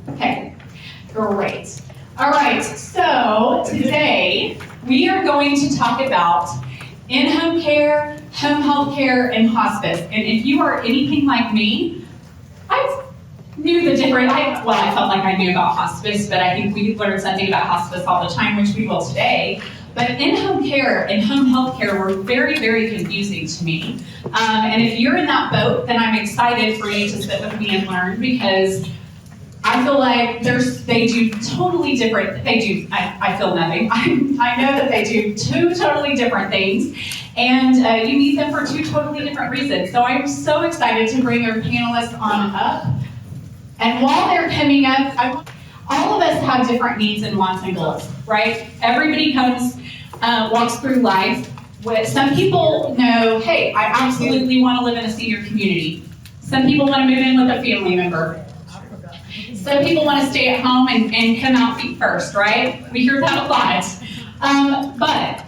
Okay, great. All right, so today we are going to talk about in-home care, home health care, and hospice. And if you are anything like me, I knew the difference. I felt like I knew about hospice, but I think we learn something about hospice all the time, which we will today. But in-home care and home health care were very, very confusing to me. And if you're in that boat, then I'm excited for you to sit with me and learn, because I feel like they do totally different, I feel nothing. I know that they do two totally different things, and you need them for two totally different reasons. So I'm so excited to bring our panelists on up. And while they're coming up, all of us have different needs and wants and goals, right? Everybody walks through life with, some people know, hey, I absolutely want to live in a senior community. Some people want to move in with a family member. Some people want to stay at home and come out feet first, right? We hear that a lot. But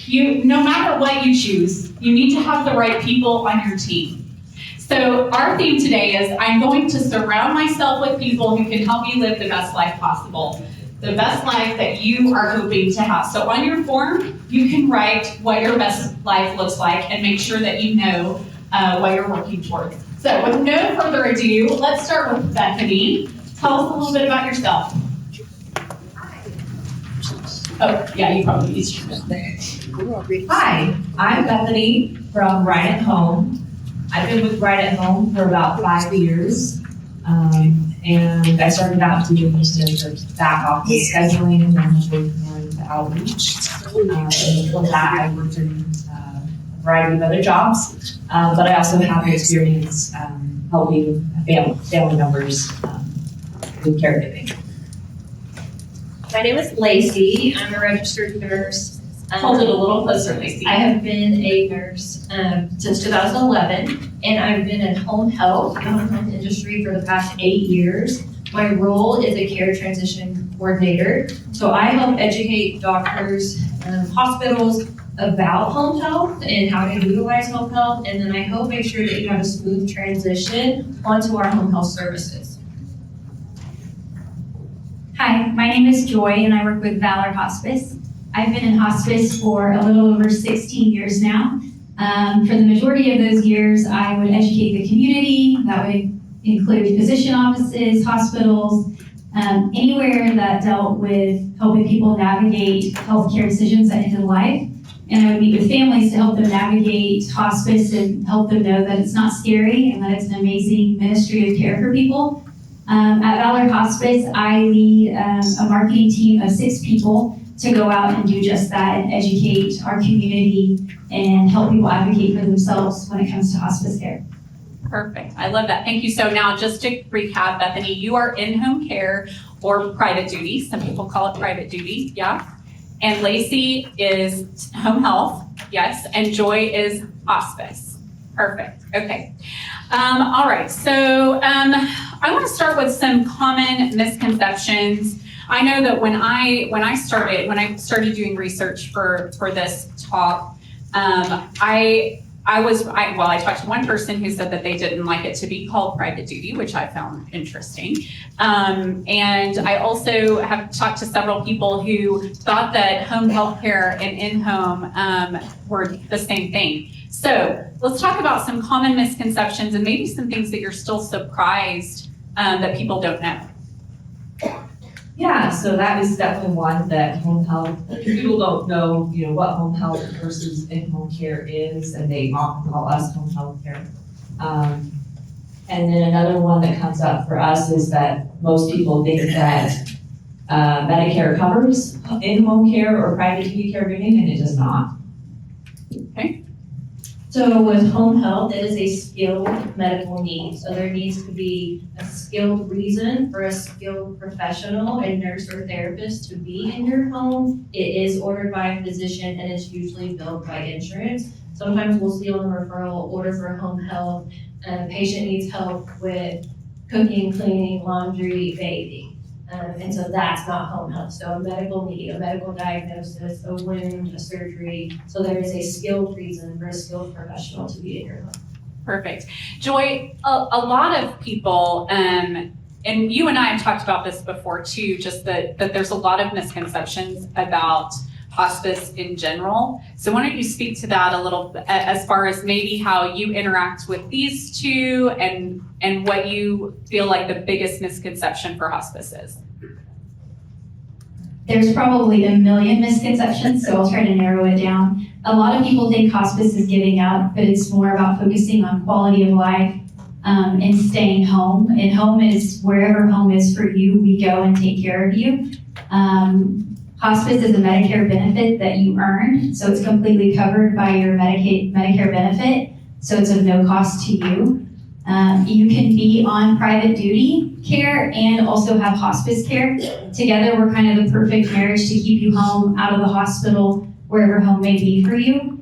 no matter what you choose, you need to have the right people on your team. So our theme today is I'm going to surround myself with people who can help you live the best life possible, the best life that you are hoping to have. So on your form, you can write what your best life looks like and make sure that you know what you're working towards. So with no further ado, let's start with Bethany. Tell us a little bit about yourself. Oh, yeah, you probably need to. Hi, I'm Bethany from Right at Home. I've been with Right at Home for about 5 years. And I started out doing the back office scheduling and then working on outreach. And before that, I worked in a variety of other jobs. But I also have experience helping family members with caregiving. My name is Lacey. I'm a registered nurse. Hold it a little closer, Lacey. I have been a nurse since 2011, and I've been in home health industry for the past 8 years. My role is a care transition coordinator. So I help educate doctors, hospitals about home health and how to utilize home health, and then I help make sure that you have a smooth transition onto our home health services. Hi, my name is Joy and I work with Valor Hospice. I've been in hospice for a little over 16 years now. For the majority of those years, I would educate the community. That would include physician offices, hospitals, anywhere that dealt with helping people navigate healthcare decisions at end of life. And I would meet with families to help them navigate hospice and help them know that it's not scary and that it's an amazing ministry of care for people. At Valor Hospice, I lead a marketing team of 6 people to go out and do just that and educate our community and help people advocate for themselves when it comes to hospice care. Perfect. I love that. Thank you. So now just to recap, Bethany, you are in-home care or private duty. Some people call it private duty. Yeah. And Lacey is home health. Yes. And Joy is hospice. Perfect. Okay. All right. So I want to start with some common misconceptions. I know that when I started doing research for this talk, I talked to one person who said that they didn't like it to be called private duty, which I found interesting. And I also have talked to several people who thought that home health care and in-home were the same thing. So let's talk about some common misconceptions and maybe some things that you're still surprised that people don't know. Yeah, so that is definitely one, that home health, people don't know, what home health versus in-home care is, and they often call us home health care. And then another one that comes up for us is that most people think that Medicare covers in-home care or private duty caregiving, and it does not. Okay. So with home health, it is a skilled medical need. So there needs to be a skilled reason for a skilled professional, a nurse or therapist, to be in your home. It is ordered by a physician and it's usually billed by insurance. Sometimes we'll see on the referral order for home health, patient needs help with cooking, cleaning, laundry, bathing. And so that's not home health. So a medical need, a medical diagnosis, a wound, a surgery. So there is a skilled reason for a skilled professional to be in your home. Perfect. Joy, a lot of people and you and I have talked about this before too, just that there's a lot of misconceptions about hospice in general. So why don't you speak to that a little bit as far as maybe how you interact with these two and what you feel like the biggest misconception for hospice is? There's probably a million misconceptions, so I'll try to narrow it down. A lot of people think hospice is giving up, but it's more about focusing on quality of life and staying home. And home is wherever home is for you, we go and take care of you. Hospice is a Medicare benefit that you earn, so it's completely covered by your Medicare benefit, so it's of no cost to you. You can be on private duty care and also have hospice care. Together, we're kind of the perfect marriage to keep you home, out of the hospital, wherever home may be for you.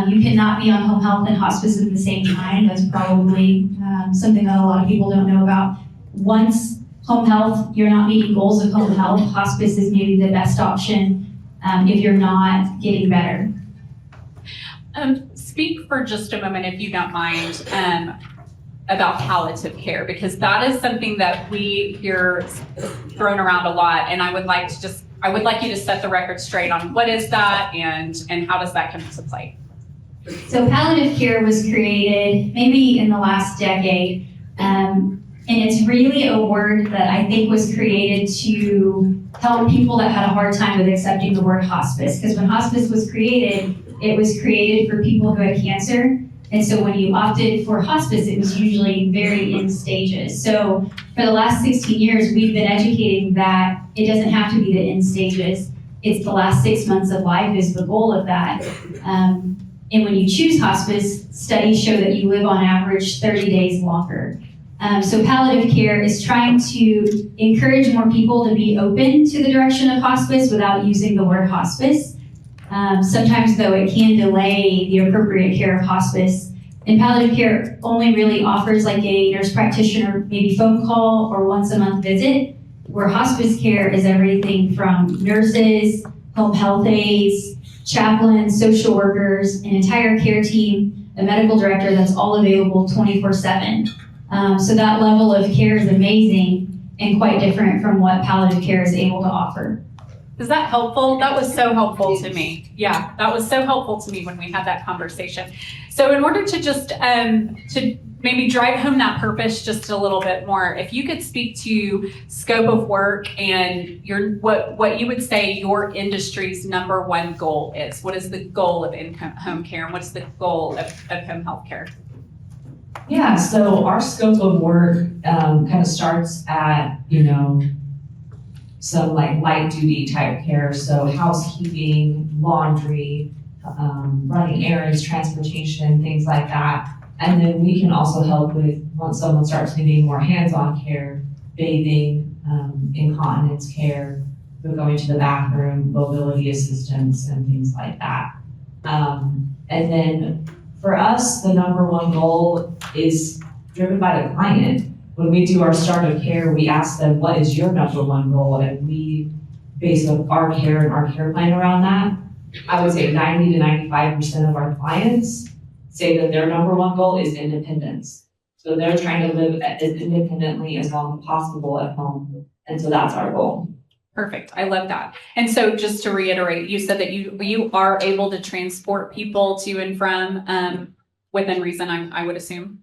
You cannot be on home health and hospice at the same time. That's probably something that a lot of people don't know about. Once home health, you're not meeting goals of home health, hospice is maybe the best option if you're not getting better. Speak for just a moment, if you don't mind, about palliative care, because that is something that we hear thrown around a lot, and I would like you to set the record straight on what is that and how does that come into play. So palliative care was created maybe in the last decade, and it's really a word that I think was created to help people that had a hard time with accepting the word hospice, because when hospice was created, it was created for people who had cancer. And so when you opted for hospice, it was usually very in stages. So for the last 16 years, we've been educating that it doesn't have to be the end stages. It's the last 6 months of life is the goal of that. And when you choose hospice, studies show that you live on average 30 days longer. So palliative care is trying to encourage more people to be open to the direction of hospice without using the word hospice. Sometimes, though, it can delay the appropriate care of hospice. And palliative care only really offers like a nurse practitioner, maybe phone call or once a month visit, where hospice care is everything from nurses, home health aides, chaplains, social workers, an entire care team, a medical director that's all available 24/7. So that level of care is amazing and quite different from what palliative care is able to offer. Is that helpful? That was so helpful to me. Yeah, that was so helpful to me when we had that conversation. So in order to just to maybe drive home that purpose just a little bit more, if you could speak to scope of work and what you would say your industry's number one goal is. What is the goal of in-home care, and what's the goal of home health care? Yeah, so our scope of work kind of starts at, some like light duty type care. So housekeeping, laundry, running errands, transportation, things like that. And then we can also help with once someone starts needing more hands-on care, bathing, incontinence care, going to the bathroom, mobility assistance, and things like that. And then for us, the number one goal is driven by the client. When we do our start of care, we ask them, what is your number one goal? And we base our care and our care plan around that. I would say 90 to 95% of our clients say that their number one goal is independence. So they're trying to live as independently as long as possible at home. And so that's our goal. Perfect. I love that. And so just to reiterate, you said that you are able to transport people to and from within reason, I would assume.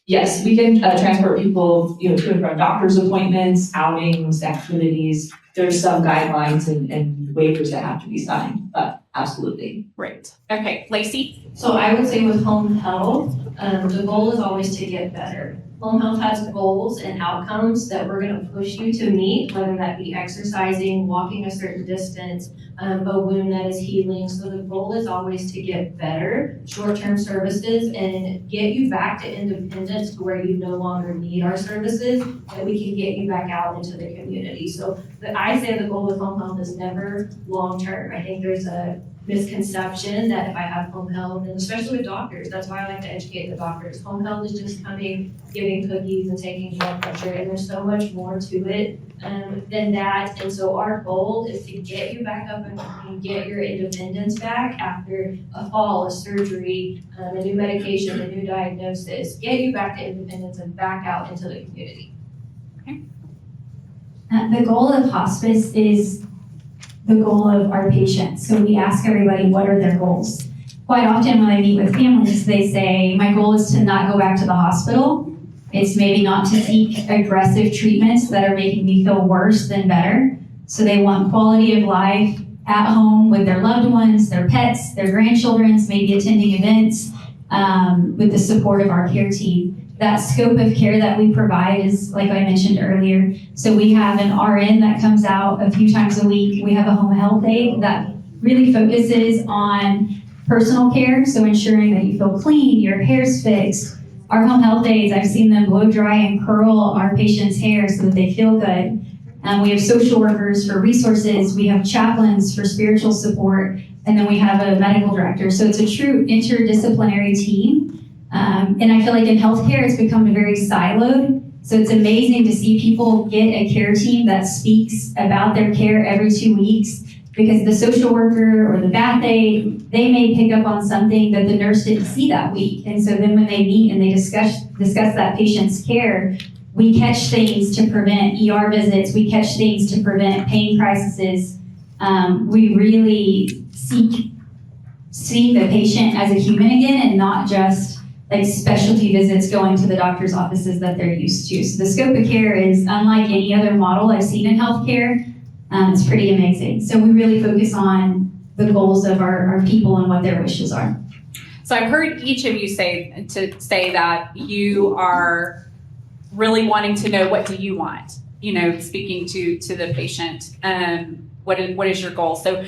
Yes, we can transport people, to and from doctor's appointments, outings, activities. There's some guidelines and waivers that have to be signed, but absolutely. Great. Okay, Lacey? So I would say with home health, the goal is always to get better. Home health has goals and outcomes that we're gonna push you to meet, whether that be exercising, walking a certain distance, a wound that is healing. So the goal is always to get better, short-term services, and get you back to independence to where you no longer need our services, that we can get you back out into the community. So I say the goal with home health is never long-term. I think there's a misconception that if I have home health, and especially with doctors, that's why I like to educate the doctors. Home health is just coming, giving cookies and taking blood pressure, and there's so much more to it than that. And so our goal is to get you back up and get your independence back after a fall, a surgery, a new medication, a new diagnosis, get you back to independence and back out into the community. The goal of hospice is the goal of our patients. So we ask everybody, what are their goals? Quite often when I meet with families, they say, my goal is to not go back to the hospital. It's maybe not to seek aggressive treatments that are making me feel worse than better. So they want quality of life at home with their loved ones, their pets, their grandchildren, maybe attending events with the support of our care team. That scope of care that we provide is, like I mentioned earlier, so we have an RN that comes out a few times a week. We have a home health aide that really focuses on personal care, so ensuring that you feel clean, your hair's fixed. Our home health aides, I've seen them blow dry and curl our patients' hair so that they feel good. We have social workers for resources, we have chaplains for spiritual support, and then we have a medical director. So it's a true interdisciplinary team. And I feel like in healthcare, it's become very siloed. So it's amazing to see people get a care team that speaks about their care every 2 weeks, because the social worker or the bath aide, they may pick up on something that the nurse didn't see that week. And so then when they meet and they discuss that patient's care, we catch things to prevent ER visits. We catch things to prevent pain crises. We really seeing the patient as a human again, and not just like specialty visits going to the doctor's offices that they're used to. So the scope of care is unlike any other model I've seen in healthcare. It's pretty amazing. So we really focus on the goals of our people and what their wishes are. So I've heard each of you say that you are really wanting to know, what do you want? Speaking to the patient, what is your goal? So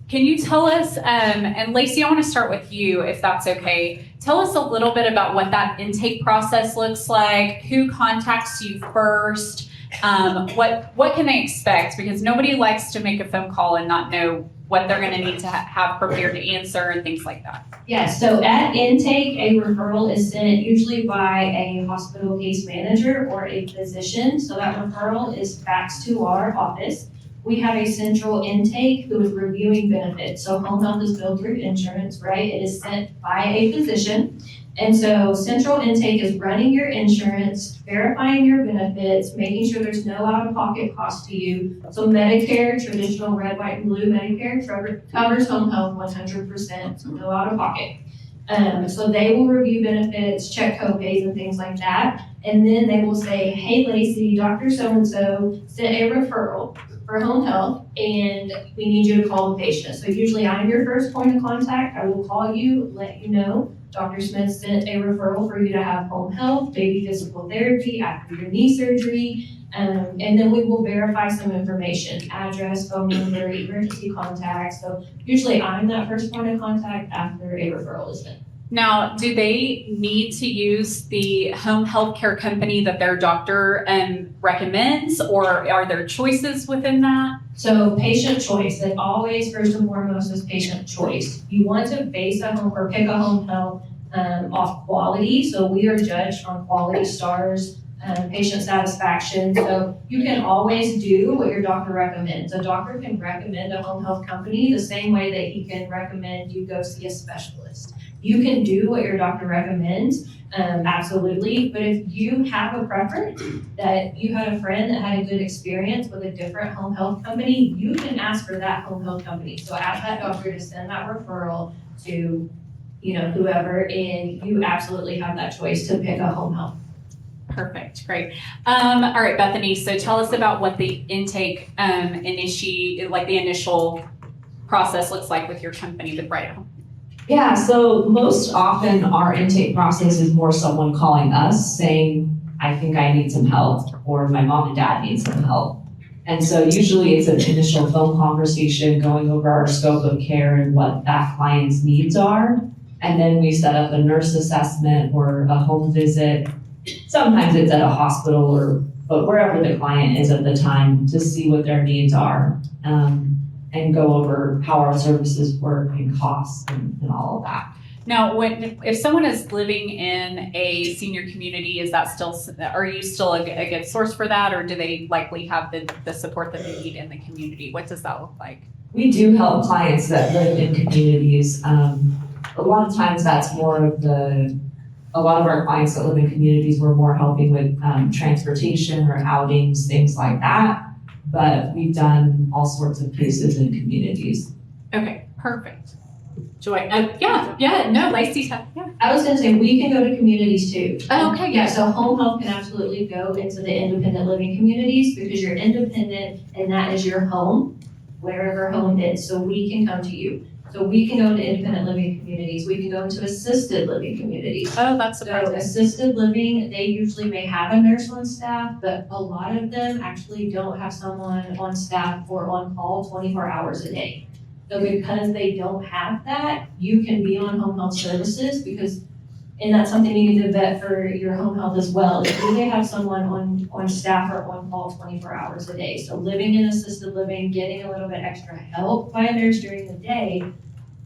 can you tell us, and Lacey, I want to start with you, if that's okay. Tell us a little bit about what that intake process looks like, who contacts you first, what can they expect? Because nobody likes to make a phone call and not know what they're going to need to have prepared to answer and things like that. Yes, so at intake, a referral is sent usually by a hospital case manager or a physician. So that referral is faxed to our office. We have a central intake who is reviewing benefits. So home health is billed through insurance, right? It is sent by a physician. And so central intake is running your insurance, verifying your benefits, making sure there's no out-of-pocket cost to you. So Medicare, traditional red, white, and blue Medicare covers home health 100%, so no out-of-pocket. So they will review benefits, check co-pays and things like that. And then they will say, hey, Lacey, Dr. So-and-so sent a referral for home health, and we need you to call the patient. So usually I'm your first point of contact. I will call you, let you know Dr. Smith sent a referral for you to have home health, baby physical therapy after your knee surgery, and then we will verify some information, address, phone number, emergency contact. So usually I'm that first point of contact after a referral is sent. Now, do they need to use the home health care company that their doctor recommends, or are there choices within that? So patient choice, it always first and foremost is patient choice. You want to base a home or pick a home health off quality. So we are judged on quality stars, patient satisfaction. So you can always do what your doctor recommends. A doctor can recommend a home health company the same way that he can recommend you go see a specialist. You can do what your doctor recommends, absolutely. But if you have a preference that you had a friend that had a good experience with a different home health company, you can ask for that home health company. So ask that doctor to send that referral to, whoever, and you absolutely have that choice to pick a home health. Perfect, great. All right, Bethany, so tell us about what the intake the initial process looks like with your company, with Right at Home. Yeah, so most often our intake process is more someone calling us saying, I think I need some help, or my mom and dad need some help. And so usually it's an initial phone conversation going over our scope of care and what that client's needs are. And then we set up a nurse assessment or a home visit. Sometimes it's at a hospital but wherever the client is at the time, to see what their needs are. And go over how our services work and costs and all of that. Now, if someone is living in a senior community, are you still a good source for that, or do they likely have the support that they need in the community? What does that look like? We do help clients that live in communities. A lot of times that's more of a lot of our clients that live in communities, we're more helping with transportation or outings, things like that. but we've done all sorts of cases in communities. Okay, perfect. Joy, no, Lacey's, yeah. I was gonna say, we can go to communities too. Oh, okay, Yeah, yes. so home health can absolutely go into the independent living communities because you're independent and that is your home, wherever home is. So we can come to you. So we can go to independent living communities. We can go into assisted living communities. Oh, that's So surprising. assisted living, they usually may have a nurse on staff, but a lot of them actually don't have someone on staff or on call 24 hours a day. So because they don't have that, you can be on home health services because, and that's something you need to vet for your home health as well. Do they have someone on staff or on call 24 hours a day? So living in assisted living, getting a little bit extra help by a nurse during the day,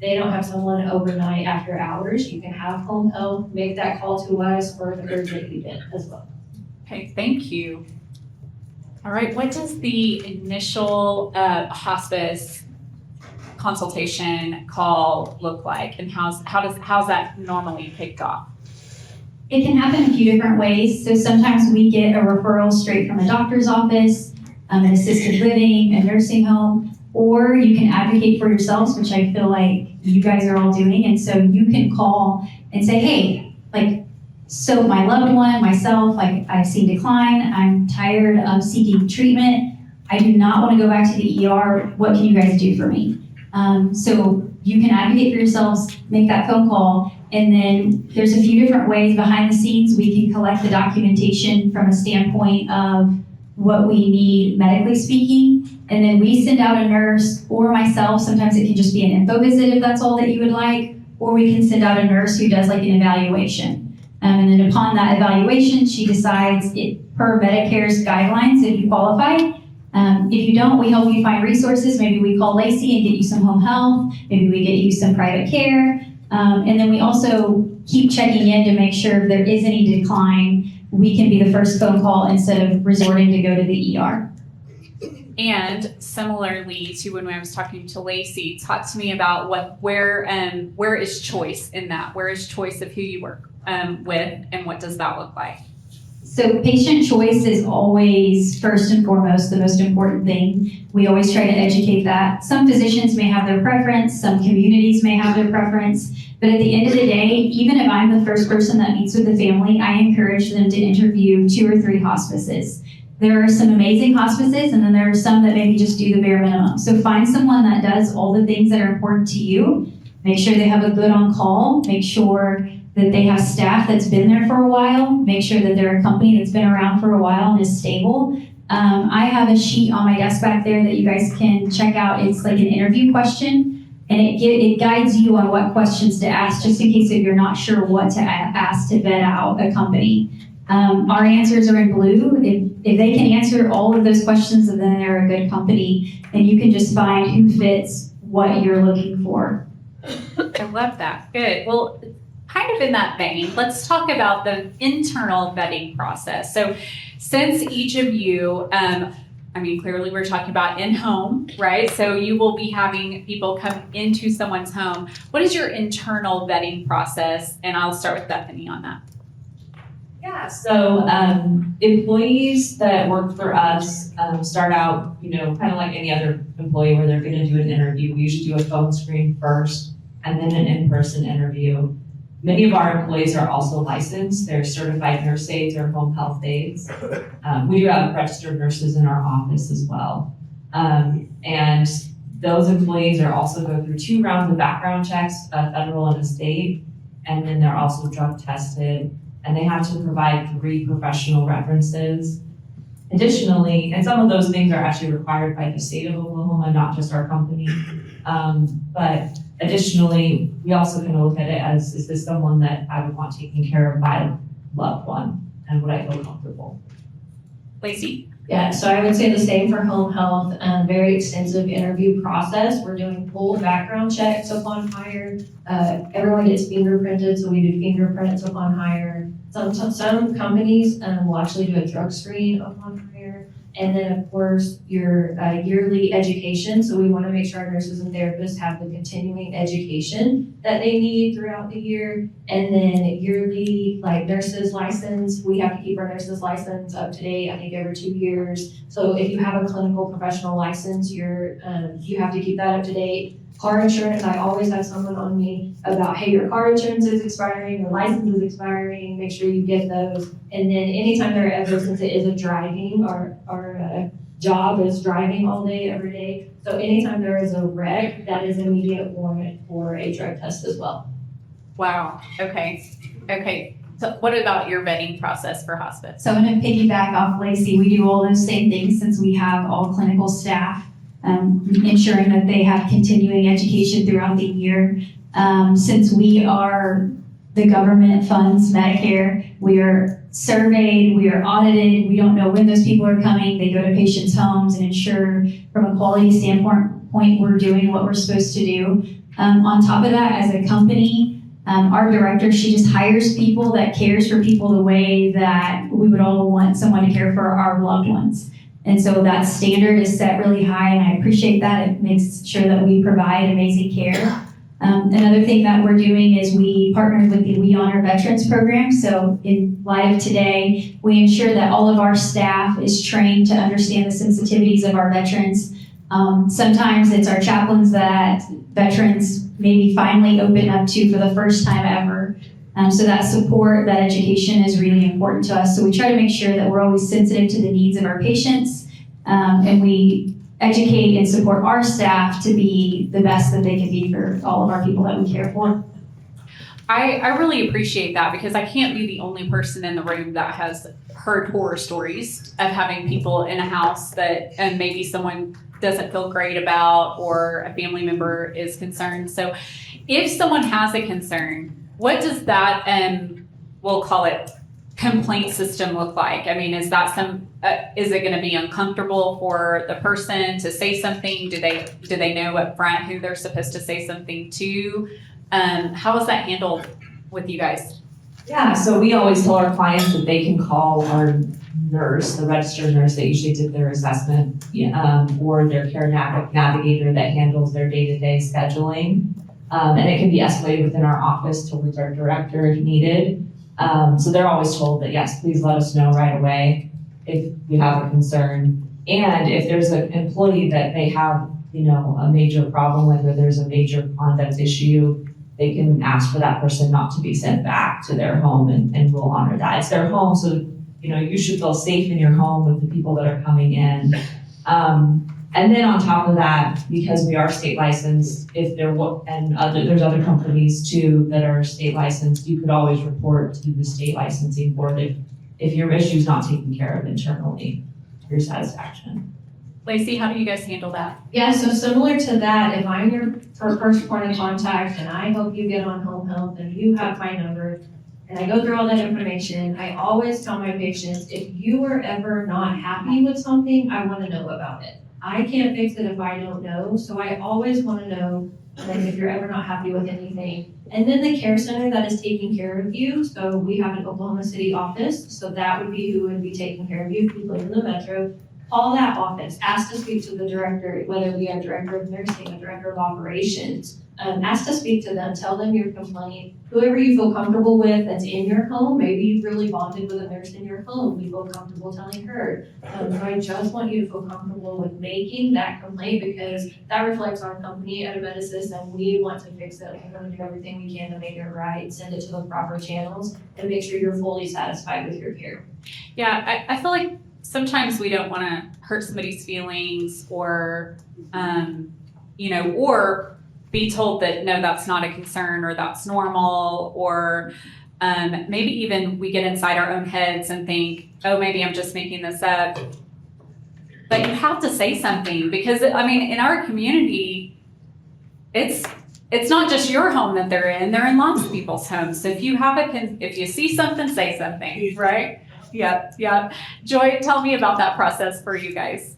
they don't have someone overnight after hours. You can have home health, make that call to us for the urgent event as well. Okay, thank you. All right, what does the initial hospice consultation call look like, and how's that normally kicked off? It can happen a few different ways. So sometimes we get a referral straight from a doctor's office, an assisted living, a nursing home, or you can advocate for yourselves, which I feel like you guys are all doing. And so you can call and say, hey, so my loved one, myself, I've seen decline. I'm tired of seeking treatment. I do not want to go back to the ER. What can you guys do for me? So you can advocate for yourselves, make that phone call, and then there's a few different ways behind the scenes we can collect the documentation from a standpoint of what we need medically speaking, and then we send out a nurse or myself. Sometimes it can just be an info visit if that's all that you would like, or we can send out a nurse who does an evaluation. And then upon that evaluation, she decides per Medicare's guidelines if you qualify. If you don't, we help you find resources. Maybe we call Lacey and get you some home health. Maybe we get you some private care. And then we also keep checking in to make sure if there is any decline, we can be the first phone call instead of resorting to go to the ER. And similarly to when I was talking to Lacey, talk to me about where is choice in that? Where is choice of who you work with, and what does that look like? So patient choice is always first and foremost the most important thing. We always try to educate that. Some physicians may have their preference, some communities may have their preference, but at the end of the day, even if I'm the first person that meets with the family, I encourage them to interview 2 or 3 hospices. There are some amazing hospices, and then there are some that maybe just do the bare minimum. So find someone that does all the things that are important to you. Make sure they have a good on-call. Make sure that they have staff that's been there for a while. Make sure that they're a company that's been around for a while and is stable. I have a sheet on my desk back there that you guys can check out. It's like an interview question, and it guides you on what questions to ask, just in case if you're not sure what to ask to vet out a company. Our answers are in blue. If they can answer all of those questions, then they're a good company, and you can just find who fits what you're looking for. I love that. Good. Well, kind of in that vein, let's talk about the internal vetting process. So since each of you, clearly we're talking about in-home, right? So you will be having people come into someone's home. What is your internal vetting process? And I'll start with Bethany on that. Yeah, so employees that work for us start out, kind of like any other employee where they're going to do an interview. We usually do a phone screen first and then an in-person interview. Many of our employees are also licensed. They're certified nurse aides or home health aides. We do have registered nurses in our office as well. And those employees are also go through 2 rounds of background checks, federal and a state, and then they're also drug tested. And they have to provide 3 professional references. Additionally, and some of those things are actually required by the state of Oklahoma, not just our company. But additionally, we also kind of look at it as, is this someone that I would want taken care of by a loved one, and would I feel comfortable? Lacey? Yeah, so I would say the same for home health, very extensive interview process. We're doing full background checks upon hire. Everyone gets fingerprinted, so we do fingerprints upon hire. Some companies will actually do a drug screen upon hire. And then, of course, your yearly education. So we want to make sure our nurses and therapists have the continuing education that they need throughout the year. And then yearly, like nurses license, we have to keep our nurses license up to date, I think every 2 years. So if you have a clinical professional license, you have to keep that up to date. Car insurance, I always have someone on me about, hey, your car insurance is expiring, your license is expiring, make sure you get those. And then anytime they're ever, since it is a driving, our job is driving all day, every day. So anytime there is a wreck, that is immediate warrant for a drug test as well. Wow, okay. So what about your vetting process for hospice? So I'm going to piggyback off Lacey. We do all those same things since we have all clinical staff, ensuring that they have continuing education throughout the year. Since we are the government funds Medicare, we are surveyed, we are audited, we don't know when those people are coming. They go to patients' homes and ensure from a quality standpoint we're doing what we're supposed to do. On top of that, as a company, our director, she just hires people that cares for people the way that we would all want someone to care for our loved ones. And so that standard is set really high, and I appreciate that. It makes sure that we provide amazing care. Another thing that we're doing is we partnered with the We Honor Veterans program. So in light of today, we ensure that all of our staff is trained to understand the sensitivities of our veterans. Sometimes it's our chaplains that veterans maybe finally open up to for the first time ever. So that support, that education is really important to us. So we try to make sure that we're always sensitive to the needs of our patients, and we educate and support our staff to be the best that they can be for all of our people that we care for. I really appreciate that because I can't be the only person in the room that has heard horror stories of having people in a house that and maybe someone doesn't feel great about or a family member is concerned. So if someone has a concern, what does that, we'll call it complaint system look like? I mean, is that is it going to be uncomfortable for the person to say something? Do they know up front who they're supposed to say something to? How is that handled with you guys? Yeah, so we always tell our clients that they can call our nurse, the registered nurse that usually did their assessment, or their care navigator that handles their day-to-day scheduling. And it can be escalated within our office towards our director if needed. So they're always told that, yes, please let us know right away if you have a concern. And if there's an employee that they have, a major problem with, or there's a major conduct issue, they can ask for that person not to be sent back to their home, and we'll honor that. It's their home, so you should feel safe in your home with the people that are coming in. And then on top of that, because we are state licensed, there's other companies too that are state licensed, you could always report to the state licensing board if your issue's not taken care of internally to your satisfaction. Lacey, how do you guys handle that? Yeah, so similar to that, if I'm your first point of contact and I hope you get on home health and you have my number, and I go through all that information, I always tell my patients, if you are ever not happy with something, I want to know about it. I can't fix it if I don't know, so I always want to know if you're ever not happy with anything. And then the care center that is taking care of you, so we have an Oklahoma City office, so that would be who would be taking care of you if you live in the metro. Call that office, ask to speak to the director, whether we are director of nursing, a director of operations. Ask to speak to them, tell them your complaint. Whoever you feel comfortable with that's in your home, maybe you've really bonded with a nurse in your home, you feel comfortable telling her. So I just want you to feel comfortable with making that complaint because that reflects our company at Amedisys and we want to fix it. We want to do everything we can to make it right, send it to the proper channels, and make sure you're fully satisfied with your care. Yeah, I feel like sometimes we don't want to hurt somebody's feelings or, or be told that, no, that's not a concern or that's normal, or maybe even we get inside our own heads and think, oh, maybe I'm just making this up. But you have to say something because, in our community, it's not just your home that they're in lots of people's homes. So if you see something, say something, right? Yeah. Joy, tell me about that process for you guys.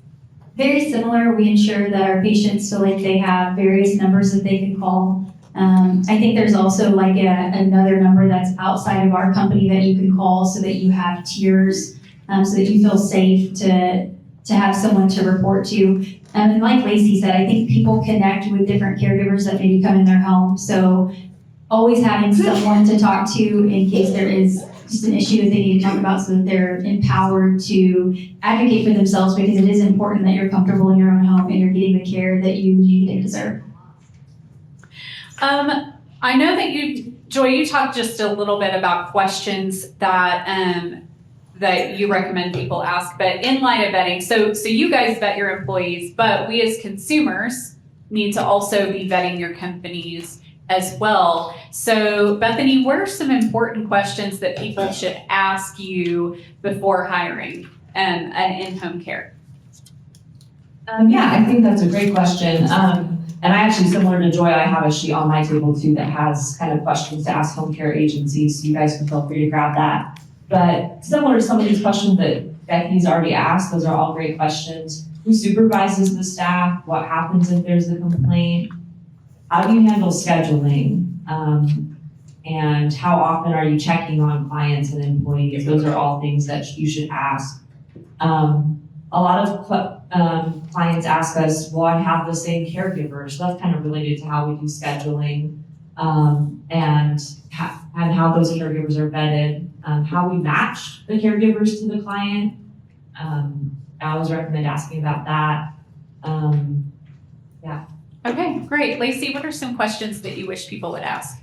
Very similar. We ensure that our patients feel like they have various numbers that they can call. I think there's also like another number that's outside of our company that you can call so that you have tiers, so that you feel safe to to have someone to report to. And like Lacey said, I think people connect with different caregivers that maybe come in their home. So always having someone to talk to in case there is just an issue that they need to talk about so that they're empowered to advocate for themselves, because it is important that you're comfortable in your own home and you're getting the care that you need and deserve. I know that Joy, you talked just a little bit about questions that that you recommend people ask, but in light of vetting, so you guys vet your employees, but we as consumers need to also be vetting your companies as well. So Bethany, what are some important questions that people should ask you before hiring an in-home care? Yeah, I think that's a great question. And I actually, similar to Joy, I have a sheet on my table too that has kind of questions to ask home care agencies. So you guys can feel free to grab that. But similar to some of these questions that Becky's already asked, those are all great questions. Who supervises the staff? What happens if there's a complaint? How do you handle scheduling? And how often are you checking on clients and employees? Those are all things that you should ask. A lot of clients ask us, well, I have the same caregiver. So that's kind of related to how we do scheduling and how those caregivers are vetted, how we match the caregivers to the client. I always recommend asking about that. Okay, great. Lacey, what are some questions that you wish people would ask?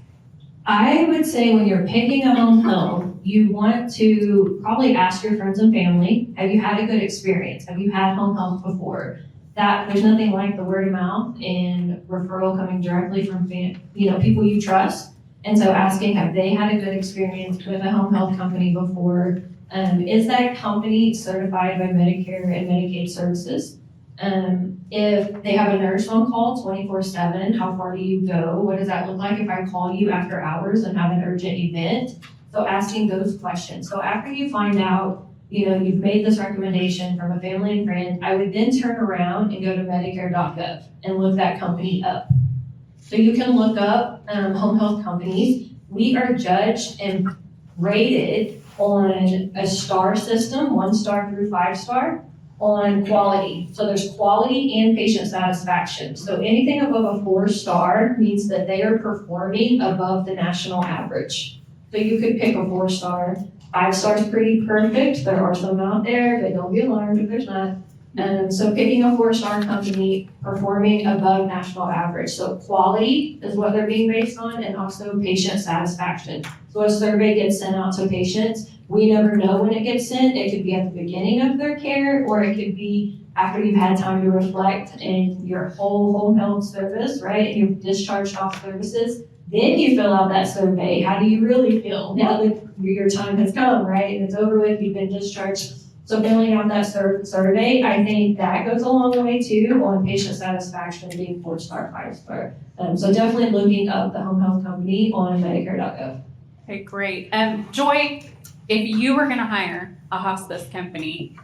I would say when you're picking a home health, you want to probably ask your friends and family, have you had a good experience? Have you had home health before? That there's nothing like the word of mouth and referral coming directly from people you trust. And so asking, have they had a good experience with a home health company before? Is that company certified by Medicare and Medicaid services? If they have a nurse on call 24/7, how far do you go? What does that look like if I call you after hours and have an urgent event? So asking those questions. So after you find out, you've made this recommendation from a family and friend, I would then turn around and go to Medicare.gov and look that company up. So you can look up home health companies. We are judged and rated on a star system, 1 star through 5 star. On quality. So there's quality and patient satisfaction. So anything above a 4 star means that they are performing above the national average. So you could pick a 4 star. 5 stars pretty perfect. There are some out there, but don't be alarmed if there's not. So picking a 4 star company performing above national average. So quality is what they're being based on, and also patient satisfaction. So a survey gets sent out to patients. We never know when it gets sent. It could be at the beginning of their care, or it could be after you've had time to reflect in your whole home health service, right? And you've discharged off services. Then you fill out that survey. How do you really feel now that your time has come, right? And it's over with, you've been discharged. So filling out that survey, I think that goes a long way too on patient satisfaction being 4 star, 5 star. So definitely looking up the home health company on Medicare.gov. Okay, great. Joy, if you were going to hire a hospice company,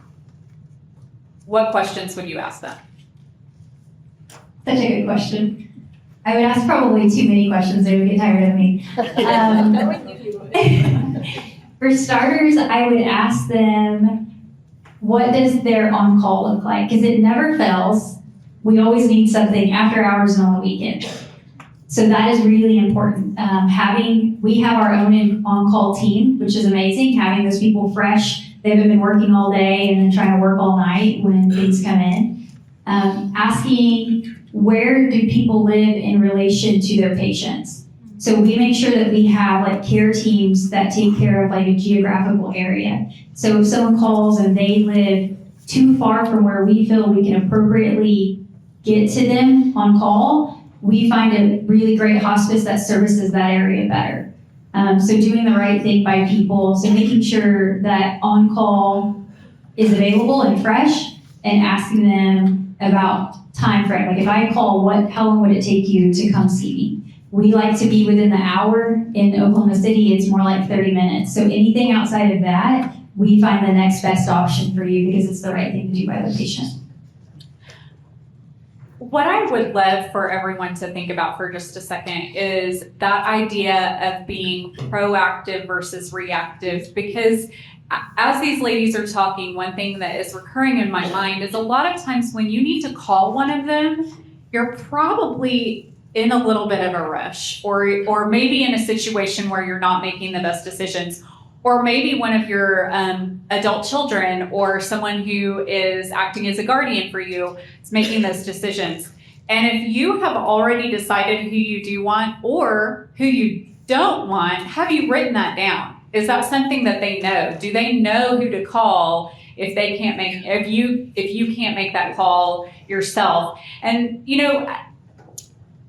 what questions would you ask them? Such a good question. I would ask probably too many questions. They would get tired of me. For starters, I would ask them, what does their on-call look like? Because it never fails. We always need something after hours and on the weekend. So that is really important. We have our own on-call team, which is amazing. Having those people fresh, they haven't been working all day and then trying to work all night when things come in. Asking, where do people live in relation to their patients? So we make sure that we have care teams that take care of a geographical area. So if someone calls and they live too far from where we feel we can appropriately get to them on call, we find a really great hospice that services that area better. So doing the right thing by people, so making sure that on-call is available and fresh, and asking them about time frame. If I call, how long would it take you to come see me? We like to be within the hour. In Oklahoma City, it's more like 30 minutes. So anything outside of that, we find the next best option for you because it's the right thing to do by the patient. What I would love for everyone to think about for just a second is that idea of being proactive versus reactive, because as these ladies are talking, one thing that is recurring in my mind is a lot of times when you need to call one of them, you're probably in a little bit of a rush, or maybe in a situation where you're not making the best decisions, or maybe one of your adult children or someone who is acting as a guardian for you is making those decisions. And if you have already decided who you do want or who you don't want, have you written that down? Is that something that they know? Do they know who to call if you can't make that call yourself? And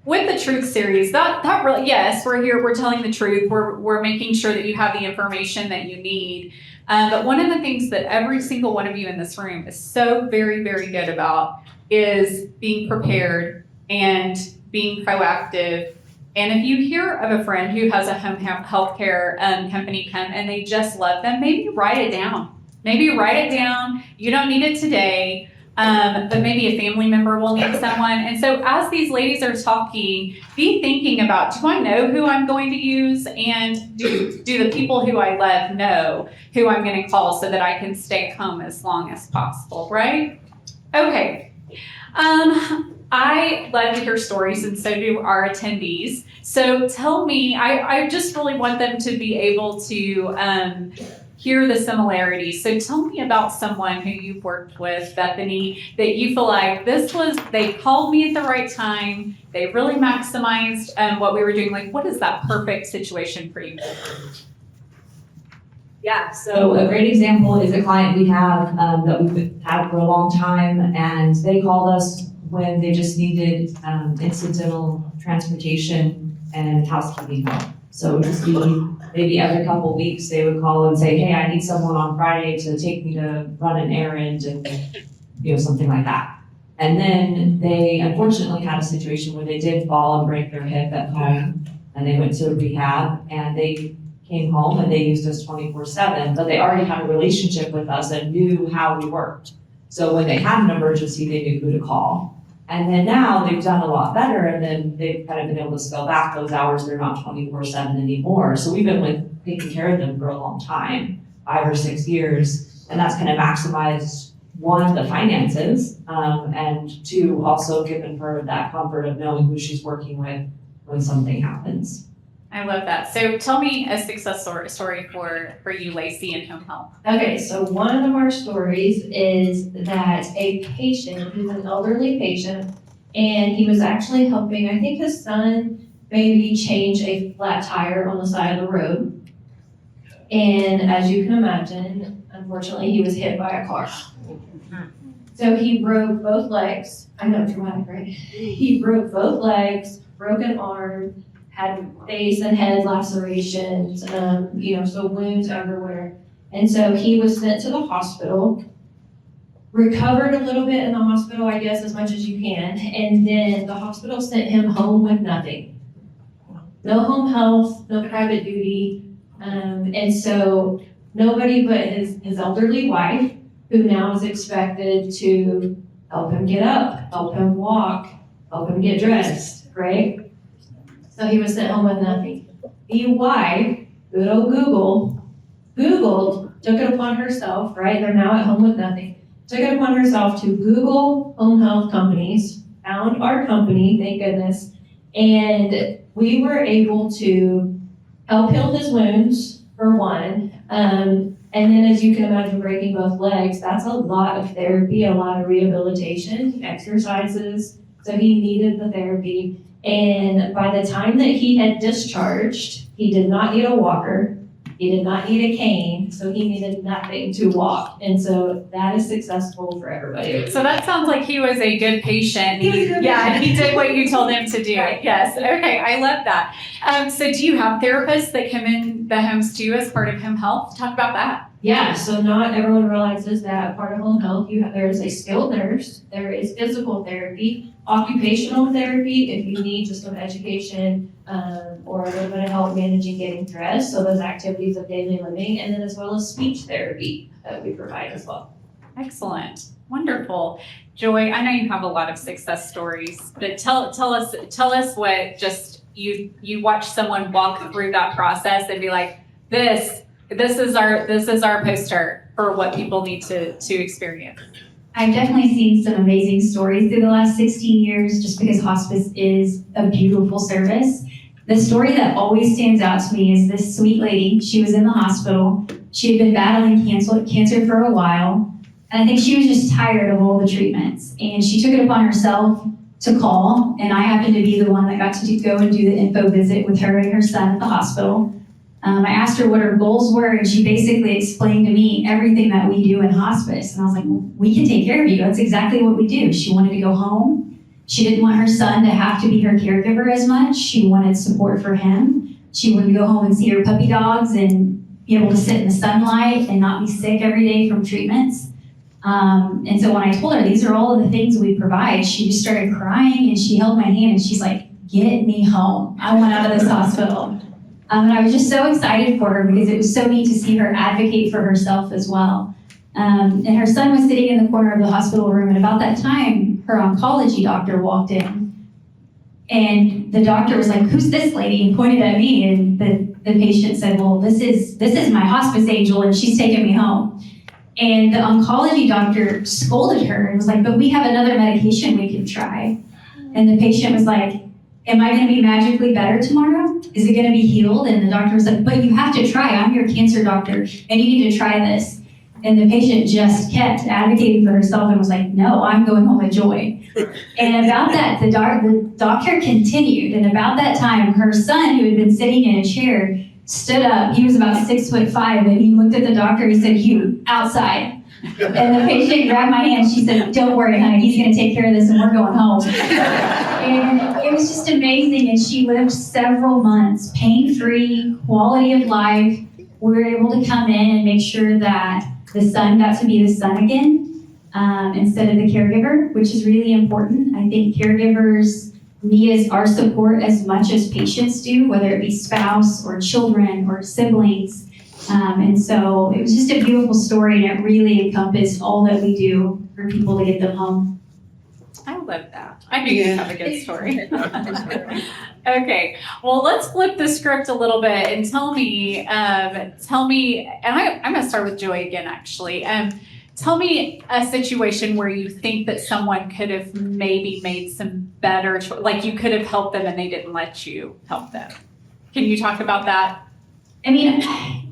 with the Truth series, that really, yes, we're here, we're telling the truth, we're making sure that you have the information that you need. But one of the things that every single one of you in this room is so very, very good about is being prepared and being proactive. And if you hear of a friend who has a home health care company come and they just love them, maybe write it down. Maybe write it down. You don't need it today, but maybe a family member will need someone. And so as these ladies are talking, be thinking about, do I know who I'm going to use? And do the people who I love know who I'm going to call so that I can stay home as long as possible, right? Okay. I love to hear stories, and so do our attendees. So tell me, I just really want them to be able to hear the similarities. So tell me about someone who you've worked with, Bethany, that you feel like they called me at the right time, they really maximized what we were doing. Like, what is that perfect situation for you? Yeah, so a great example is a client we have that we've had for a long time, and they called us when they just needed incidental transportation and housekeeping help. So it would just be maybe every couple of weeks they would call and say, hey, I need someone on Friday to take me to run an errand and something like that. And then they unfortunately had a situation where they did fall and break their hip at home, and they went to rehab, and they came home and they used us 24/7, but they already had a relationship with us and knew how we worked. So when they had an emergency, they knew who to call. And then now they've done a lot better, and then they've kind of been able to scale back those hours. They're not 24/7 anymore. So we've been taking care of them for a long time, 5 or 6 years, and that's kind of maximized, one, the finances, and two, also given her that comfort of knowing who she's working with when something happens. I love that. So tell me a success story for you, Lacey, in home health. Okay, so one of our stories is that a patient, he's an elderly patient, and he was actually helping, I think his son maybe change a flat tire on the side of the road. And as you can imagine, unfortunately, he was hit by a car. So he broke both legs. I know, dramatic, right? He broke both legs, broken arm, had face and head lacerations, so wounds everywhere. And so he was sent to the hospital, recovered a little bit in the hospital, I guess, as much as you can. And then the hospital sent him home with nothing. No home health, no private duty. And so nobody but his elderly wife, who now is expected to help him get up, help him walk, help him get dressed, right? So he was sent home with nothing. The wife, good old Googled, took it upon herself, right? They're now at home with nothing. Took it upon herself to Google home health companies, found our company, thank goodness, and we were able to help heal his wounds, for one. And then, as you can imagine, breaking both legs, that's a lot of therapy, a lot of rehabilitation, exercises. So he needed the therapy. And by the time that he had discharged, he did not need a walker. He did not need a cane, so he needed nothing to walk. And so that is successful for everybody. So that sounds like he was a good patient. He was a good patient. He did what you told him to do. Right. Yes. Okay. I love that. So do you have therapists that come in the homes too as part of home health? Talk about that. Yeah, so not everyone realizes that part of home health, there is a skilled nurse, there is physical therapy, occupational therapy, if you need just some education or a little bit of help managing getting dressed, so those activities of daily living, and then as well as speech therapy that we provide as well. Excellent. Wonderful. Joy, I know you have a lot of success stories, but tell us what just you watch someone walk through that process and be like, this This is our poster for what people need to experience. I've definitely seen some amazing stories through the last 16 years just because hospice is a beautiful service. The story that always stands out to me is this sweet lady. She was in the hospital. She had been battling cancer for a while. And I think she was just tired of all the treatments. And she took it upon herself to call. And I happened to be the one that got to go and do the info visit with her and her son at the hospital. I asked her what her goals were, and she basically explained to me everything that we do in hospice. And I was like, well, we can take care of you. That's exactly what we do. She wanted to go home. She didn't want her son to have to be her caregiver as much. She wanted support for him. She wanted to go home and see her puppy dogs and be able to sit in the sunlight and not be sick every day from treatments. And so when I told her these are all of the things we provide, she just started crying and she held my hand and she's like, get me home. I want out of this hospital. And I was just so excited for her because it was so neat to see her advocate for herself as well. And her son was sitting in the corner of the hospital room, and about that time, her oncology doctor walked in. And the doctor was like, who's this lady? And pointed at me, and the patient said, well, this is my hospice angel, and she's taking me home. And the oncology doctor scolded her and was like, but we have another medication we can try. And the patient was like, am I going to be magically better tomorrow? Is it going to be healed? And the doctor was like, but you have to try. I'm your cancer doctor, and you need to try this. And the patient just kept advocating for herself and was like, no, I'm going home with joy. And about that, the doctor continued. And about that time, her son, who had been sitting in a chair, stood up. He was about 6'5", and he looked at the doctor. He said, you, outside. And the patient grabbed my hand. She said, don't worry, honey, he's going to take care of this, and we're going home. And it was just amazing. And she lived several months, pain-free, quality of life. We were able to come in and make sure that the son got to be the son again instead of the caregiver, which is really important. I think caregivers need our support as much as patients do, whether it be spouse or children or siblings. And so it was just a beautiful story, and it really encompassed all that we do for people to get them home. I love that. I knew you'd have a good story. Okay, well, let's flip the script a little bit and tell me, and I'm going to start with Joy again, actually. Tell me a situation where you think that someone could have maybe made some better, like you could have helped them and they didn't let you help them. Can you talk about that? I mean,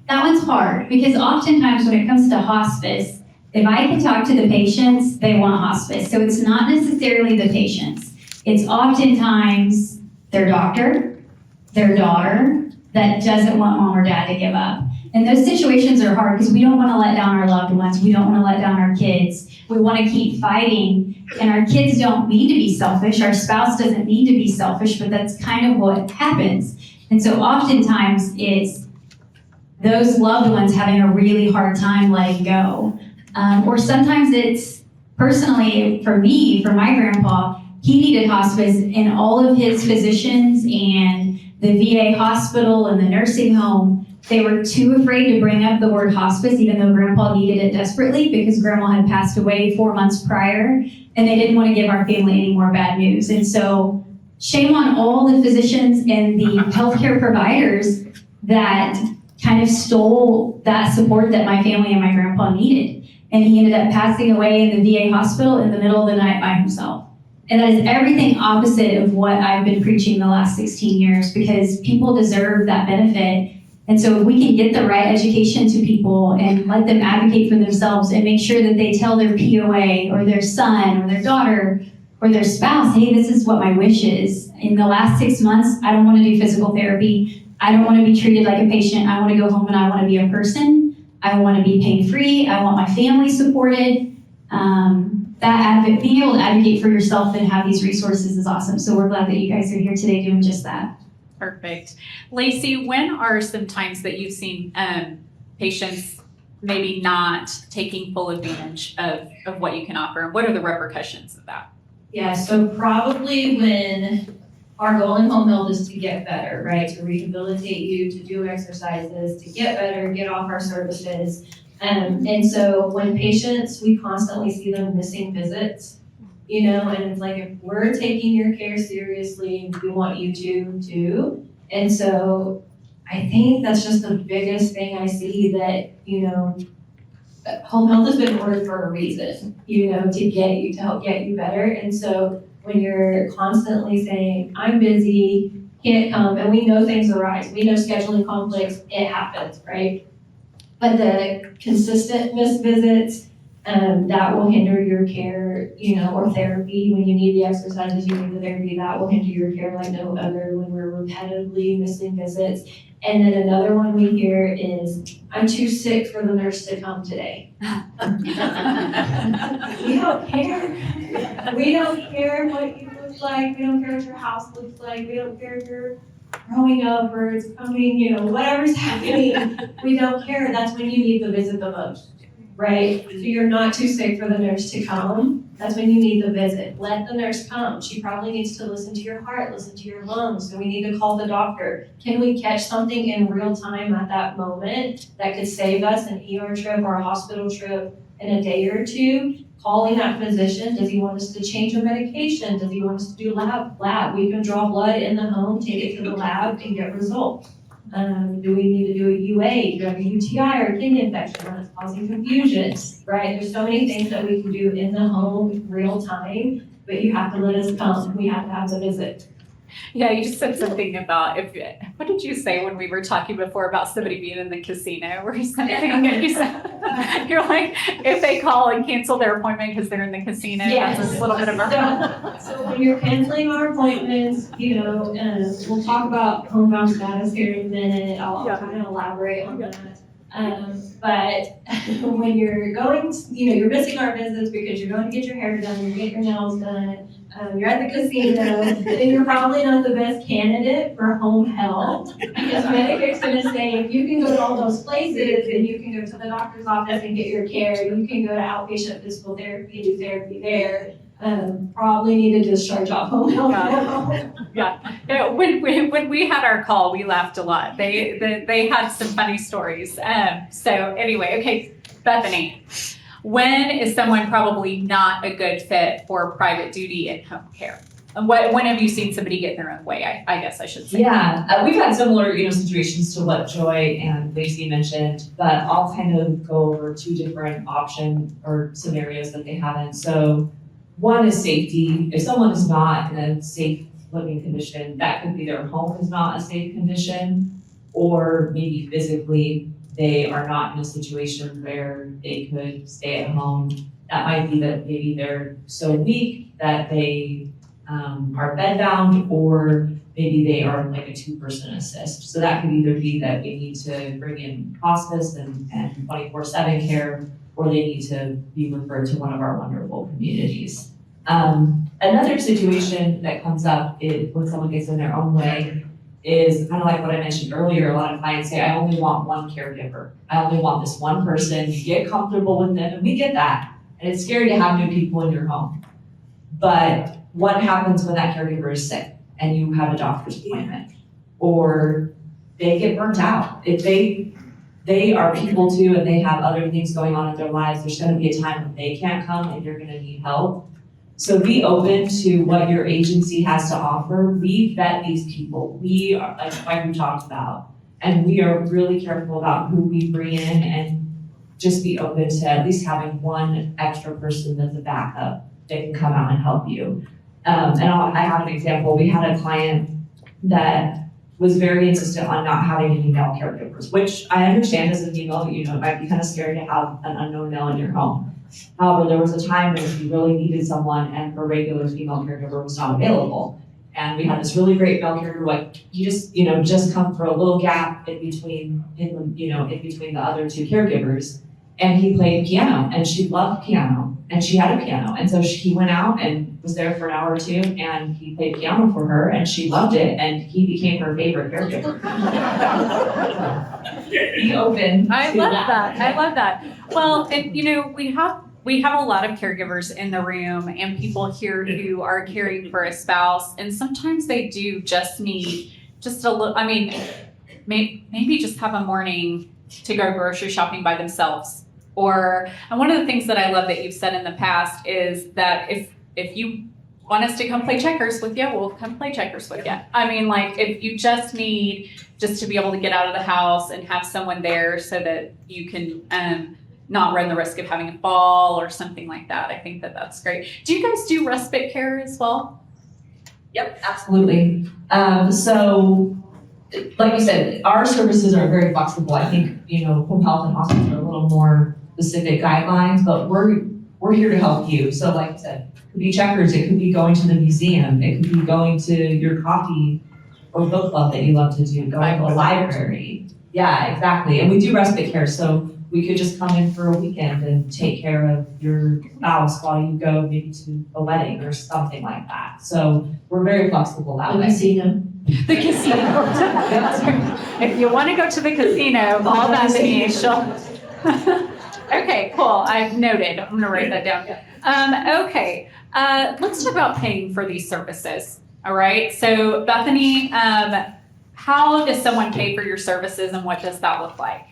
that one's hard because oftentimes when it comes to hospice, if I can talk to the patients, they want hospice. So it's not necessarily the patients. It's oftentimes their doctor, their daughter that doesn't want mom or dad to give up. And those situations are hard because we don't want to let down our loved ones. We don't want to let down our kids. We want to keep fighting. And our kids don't need to be selfish. Our spouse doesn't need to be selfish, but that's kind of what happens. And so oftentimes it's those loved ones having a really hard time letting go. Or sometimes it's, personally, for me, for my grandpa, he needed hospice, and all of his physicians and the VA hospital and the nursing home, they were too afraid to bring up the word hospice, even though grandpa needed it desperately because grandma had passed away 4 months prior, and they didn't want to give our family any more bad news. And so shame on all the physicians and the healthcare providers that kind of stole that support that my family and my grandpa needed. And he ended up passing away in the VA hospital in the middle of the night by himself. And that is everything opposite of what I've been preaching the last 16 years because people deserve that benefit. And so if we can get the right education to people and let them advocate for themselves and make sure that they tell their POA or their son or their daughter or their spouse, hey, this is what my wish is. In the last 6 months, I don't want to do physical therapy. I don't want to be treated like a patient. I want to go home and I want to be a person. I want to be pain-free. I want my family supported. Being able to advocate for yourself and have these resources is awesome. So we're glad that you guys are here today doing just that. Perfect. Lacey, when are some times that you've seen patients maybe not taking full advantage of what you can offer? And what are the repercussions of that? Yeah, so probably when our goal in home health is to get better, right? To rehabilitate you, to do exercises, to get better, get off our services. And so when patients, we constantly see them missing visits, and it's like, if we're taking your care seriously, we want you to too. And so I think that's just the biggest thing I see that, home health has been ordered for a reason, to help get you better. And so when you're constantly saying, I'm busy, can't come, and we know things arise, we know scheduling conflicts, it happens, right? But the consistent missed visits, that will hinder your care, or therapy. When you need the exercises, you need the therapy, that will hinder your care like no other when we're repetitively missing visits. And then another one we hear is, I'm too sick for the nurse to come today. We don't care. We don't care what you look like. We don't care what your house looks like. We don't care if you're growing up or it's coming, whatever's happening. We don't care. That's when you need the visit the most, right? So you're not too sick for the nurse to come. That's when you need the visit. Let the nurse come. She probably needs to listen to your heart, listen to your lungs. So we need to call the doctor. Can we catch something in real time at that moment that could save us an ER trip or a hospital trip in a day or two? Calling that physician, does he want us to change a medication? Does he want us to do lab? We can draw blood in the home, take it to the lab and get results. Do we need to do a UA? Do you have a UTI or a kidney infection that's causing confusion, right? There's so many things that we can do in the home in real time, but you have to let us come. We have to have the visit. Yeah, you just said something about what did you say when we were talking before about somebody being in the casino or something? And you said, you're like, if they call and cancel their appointment because they're in the casino, Yes. that's a little bit of a. So when you're canceling our appointments, we'll talk about homebound status here in a minute. I'll kind of elaborate on that. But when you're going, you're missing our visits because you're going to get your hair done, you're getting your nails done, you're at the casino, then you're probably not the best candidate for home health. Because Medicare's gonna say, if you can go to all those places, then you can go to the doctor's office and get your care, you can go to outpatient physical therapy, do therapy there. Probably need to discharge off home health now. Yeah, when we had our call, we laughed a lot. They had some funny stories. So anyway, okay, Bethany, when is someone probably not a good fit for private duty in home care? And when have you seen somebody get in their own way? I guess I should say. Yeah, we've had similar, situations to what Joy and Lacey mentioned, but I'll kind of go over two different options or scenarios that they have in. So one is safety. If someone is not in a safe living condition, that could be their home is not a safe condition, or maybe physically they are not in a situation where they could stay at home. That might be that maybe they're so weak that they are bedbound, or maybe they are like a 2-person assist. So that could either be that we need to bring in hospice and 24/7 care, or they need to be referred to one of our wonderful communities. Another situation that comes up is when someone gets in their own way is kind of like what I mentioned earlier. A lot of clients say, I only want one caregiver. I only want this one person. You get comfortable with them, and we get that. And it's scary to have new people in your home. But what happens when that caregiver is sick and you have a doctor's appointment? Or they get burnt out. If they are people too, and they have other things going on in their lives, there's gonna be a time when they can't come and you're gonna need help. So be open to what your agency has to offer. We vet these people. We are, like we talked about, and we are really careful about who we bring in, and just be open to at least having one extra person that's a backup that can come out and help you. I have an example. We had a client that was very insistent on not having any male caregivers, which I understand as a female, it might be kind of scary to have an unknown male in your home. However, there was a time when she really needed someone and her regular female caregiver was not available. And we had this really great male caregiver, like he just come for a little gap in between the other two caregivers. And he played piano, and she loved piano, and she had a piano. And so he went out and was there for an hour or two, and he played piano for her, and she loved it, and he became her favorite caregiver. Be open. I love that. Well, and we have a lot of caregivers in the room and people here who are caring for a spouse, and sometimes they do just need just a little. Maybe just have a morning to go grocery shopping by themselves. And one of the things that I love that you've said in the past is that if you want us to come play checkers with you, we'll come play checkers with you. If you just need just to be able to get out of the house and have someone there so that you can not run the risk of having a fall or something like that. I think that that's great. Do you guys do respite care as well? Yep, absolutely. So, like you said, our services are very flexible. I think, home health and hospice are a little more specific guidelines, but we're here to help you. So like I said, it could be checkers, it could be going to the museum, it could be going to your coffee or book club that you love to do, going to a library. Yeah, exactly. And we do respite care, so we could just come in for a weekend and take care of your spouse while you go maybe to a wedding or something like that. So we're very flexible that The way. casino. The casino. If you want to go to the casino, call Bethany. Okay, cool. I've noted. I'm going to write that down. Okay, let's talk about paying for these services. All right. So Bethany, how does someone pay for your services, and what does that look like?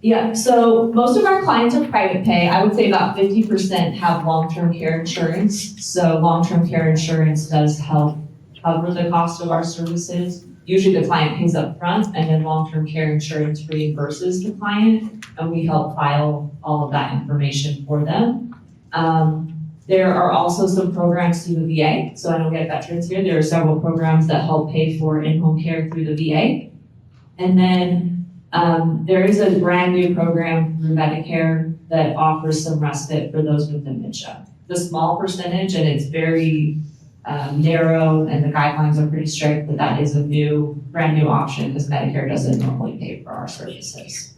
Yeah, so most of our clients are private pay. I would say about 50% have long-term care insurance. So long-term care insurance does help cover the cost of our services. Usually the client pays up front, and then long-term care insurance reimburses the client, and we help file all of that information for them. There are also some programs through the VA. So I know we have veterans here. There are several programs that help pay for in-home care through the VA. And then there is a brand new program through Medicare that offers some respite for those with dementia. The small percentage, and it's very narrow, and the guidelines are pretty strict, but that is a brand new option because Medicare doesn't normally pay for our services.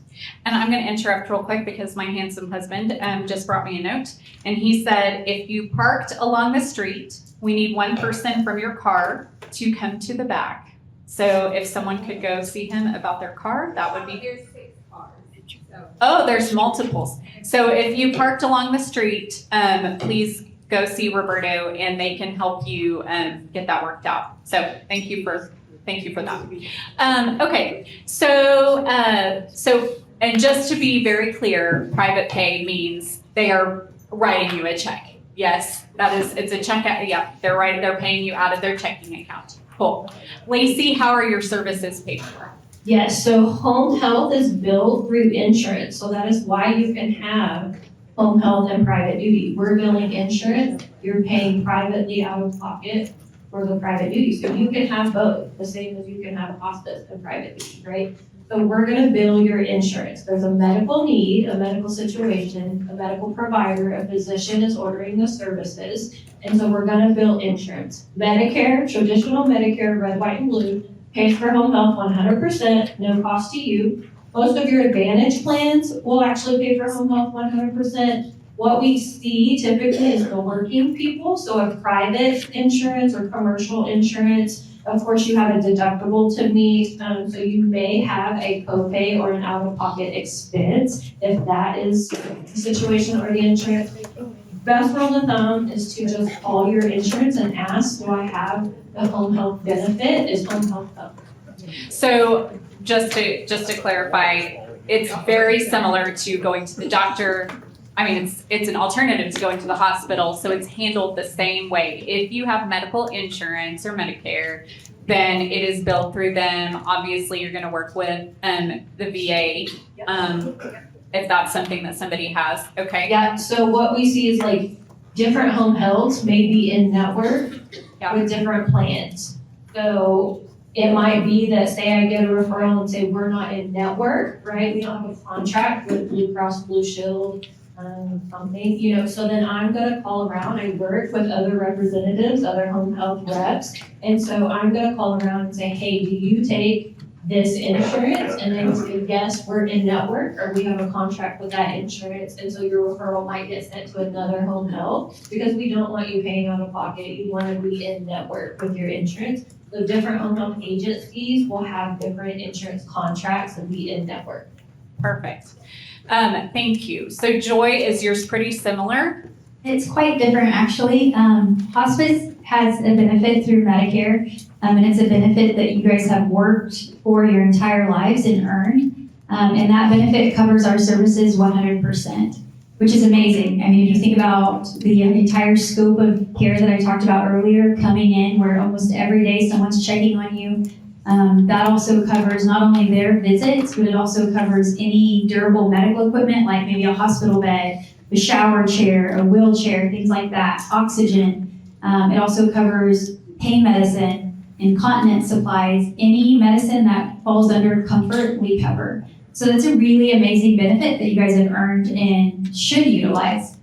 And I'm going to interrupt real quick because my handsome husband just brought me a note, and he said, if you parked along the street, we need one person from your car to come to the back. So if someone could go see him about their car, that would be. There's 6 cars. So. Oh, there's multiples. So if you parked along the street, please go see Roberto, and they can help you get that worked out. So thank you for that. Okay, so and just to be very clear, private pay means they are writing you a check. Yes, it's a check. Yeah, they're paying you out of their checking account. Cool. Lacey, how are your services paid for? Yes, so home health is billed through insurance, so that is why you can have home health and private duty. We're billing insurance, you're paying privately out of pocket for the private duty. So you can have both, the same as you can have hospice and private duty, right? So we're gonna bill your insurance. There's a medical need, a medical situation, a medical provider, a physician is ordering the services, and so we're gonna bill insurance. Medicare, traditional Medicare, red, white, and blue, pays for home health 100%, no cost to you. Most of your Advantage plans will actually pay for home health 100%. What we see typically is the working people, so a private insurance or commercial insurance. Of course, you have a deductible to meet, so you may have a copay or an out-of-pocket expense if that is the situation or the insurance. Best rule of thumb is to just call your insurance and ask, do I have the home health benefit? Is home health covered? So just to clarify, it's very similar to going to the doctor. I mean, it's an alternative to going to the hospital, so it's handled the same way. If you have medical insurance or Medicare, then it is billed through them. Obviously, you're going to work with the VA if that's something that somebody has. Okay. Yeah, so what we see is like different home healths may be in network with different plans. So it might be that, say I get a referral and say we're not in network, right? We don't have a contract with Blue Cross Blue Shield, something, so then I'm gonna call around. I work with other representatives, other home health reps, and so I'm gonna call around and say, hey, do you take this insurance? And they will say, yes, we're in network, or we have a contract with that insurance, and so your referral might get sent to another home health, because we don't want you paying out of pocket. You wanna be in network with your insurance. So different home health agencies will have different insurance contracts and be in network. Perfect. Thank you. So Joy, is yours pretty similar? It's quite different, actually. Hospice has a benefit through Medicare, and it's a benefit that you guys have worked for your entire lives and earned. And that benefit covers our services 100%, which is amazing. I mean, if you think about the entire scope of care that I talked about earlier, coming in where almost every day someone's checking on you, That also covers not only their visits, but it also covers any durable medical equipment, like maybe a hospital bed, a shower chair, a wheelchair, things like that, oxygen. It also covers pain medicine, incontinence supplies, any medicine that falls under comfort, we cover. So that's a really amazing benefit that you guys have earned and should utilize.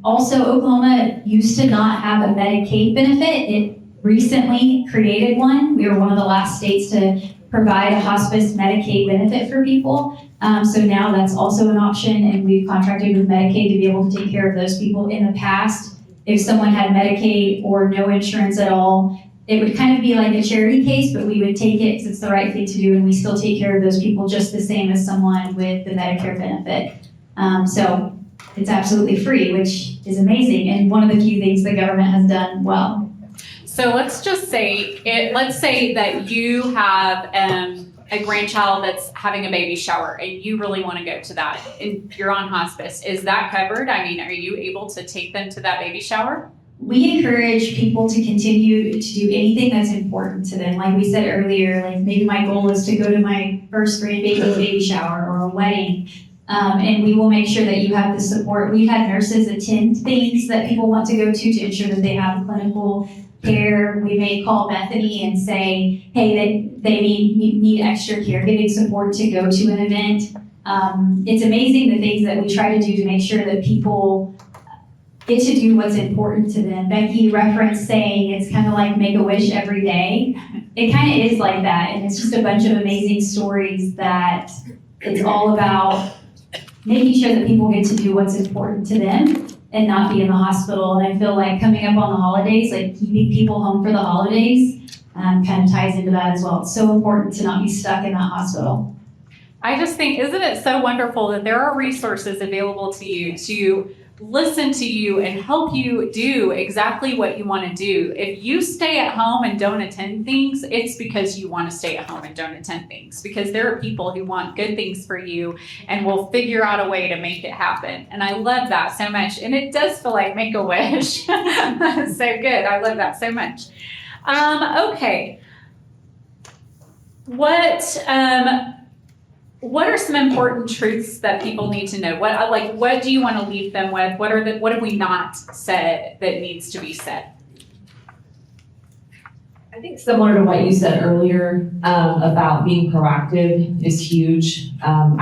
Also, Oklahoma used to not have a Medicaid benefit. It recently created one. We were one of the last states to provide a hospice Medicaid benefit for people. So now that's also an option, and we've contracted with Medicaid to be able to take care of those people. In the past, if someone had Medicaid or no insurance at all, it would kind of be like a charity case, but we would take it because it's the right thing to do, and we still take care of those people just the same as someone with the Medicare benefit. So it's absolutely free, which is amazing, and one of the few things the government has done well. So let's just say, let's say that you have a grandchild that's having a baby shower and you really want to go to that and you're on hospice. Is that covered? I mean, are you able to take them to that baby shower? We encourage people to continue to do anything that's important to them. Like we said earlier, like maybe my goal is to go to my first grandbaby's baby shower or a wedding. And we will make sure that you have the support. We've had nurses attend things that people want to go to ensure that they have clinical care. We may call Bethany and say, hey, they need extra caregiving support to go to an event. It's amazing the things that we try to do to make sure that people get to do what's important to them. Becky referenced saying it's kind of like Make-A-Wish every day. It kind of is like that, and it's just a bunch of amazing stories that it's all about making sure that people get to do what's important to them and not be in the hospital. And I feel like coming up on the holidays, like keeping people home for the holidays, kind of ties into that as well. It's so important to not be stuck in that hospital. I just think, isn't it so wonderful that there are resources available to you to listen to you and help you do exactly what you want to do. If you stay at home and don't attend things, it's because you want to stay at home and don't attend things, because there are people who want good things for you and will figure out a way to make it happen. And I love that so much. And it does feel like Make-A-Wish. So good. I love that so much. Okay. What are some important truths that people need to know? What do you want to leave them with? What have we not said that needs to be said? I think similar to what you said earlier about being proactive is huge. I'm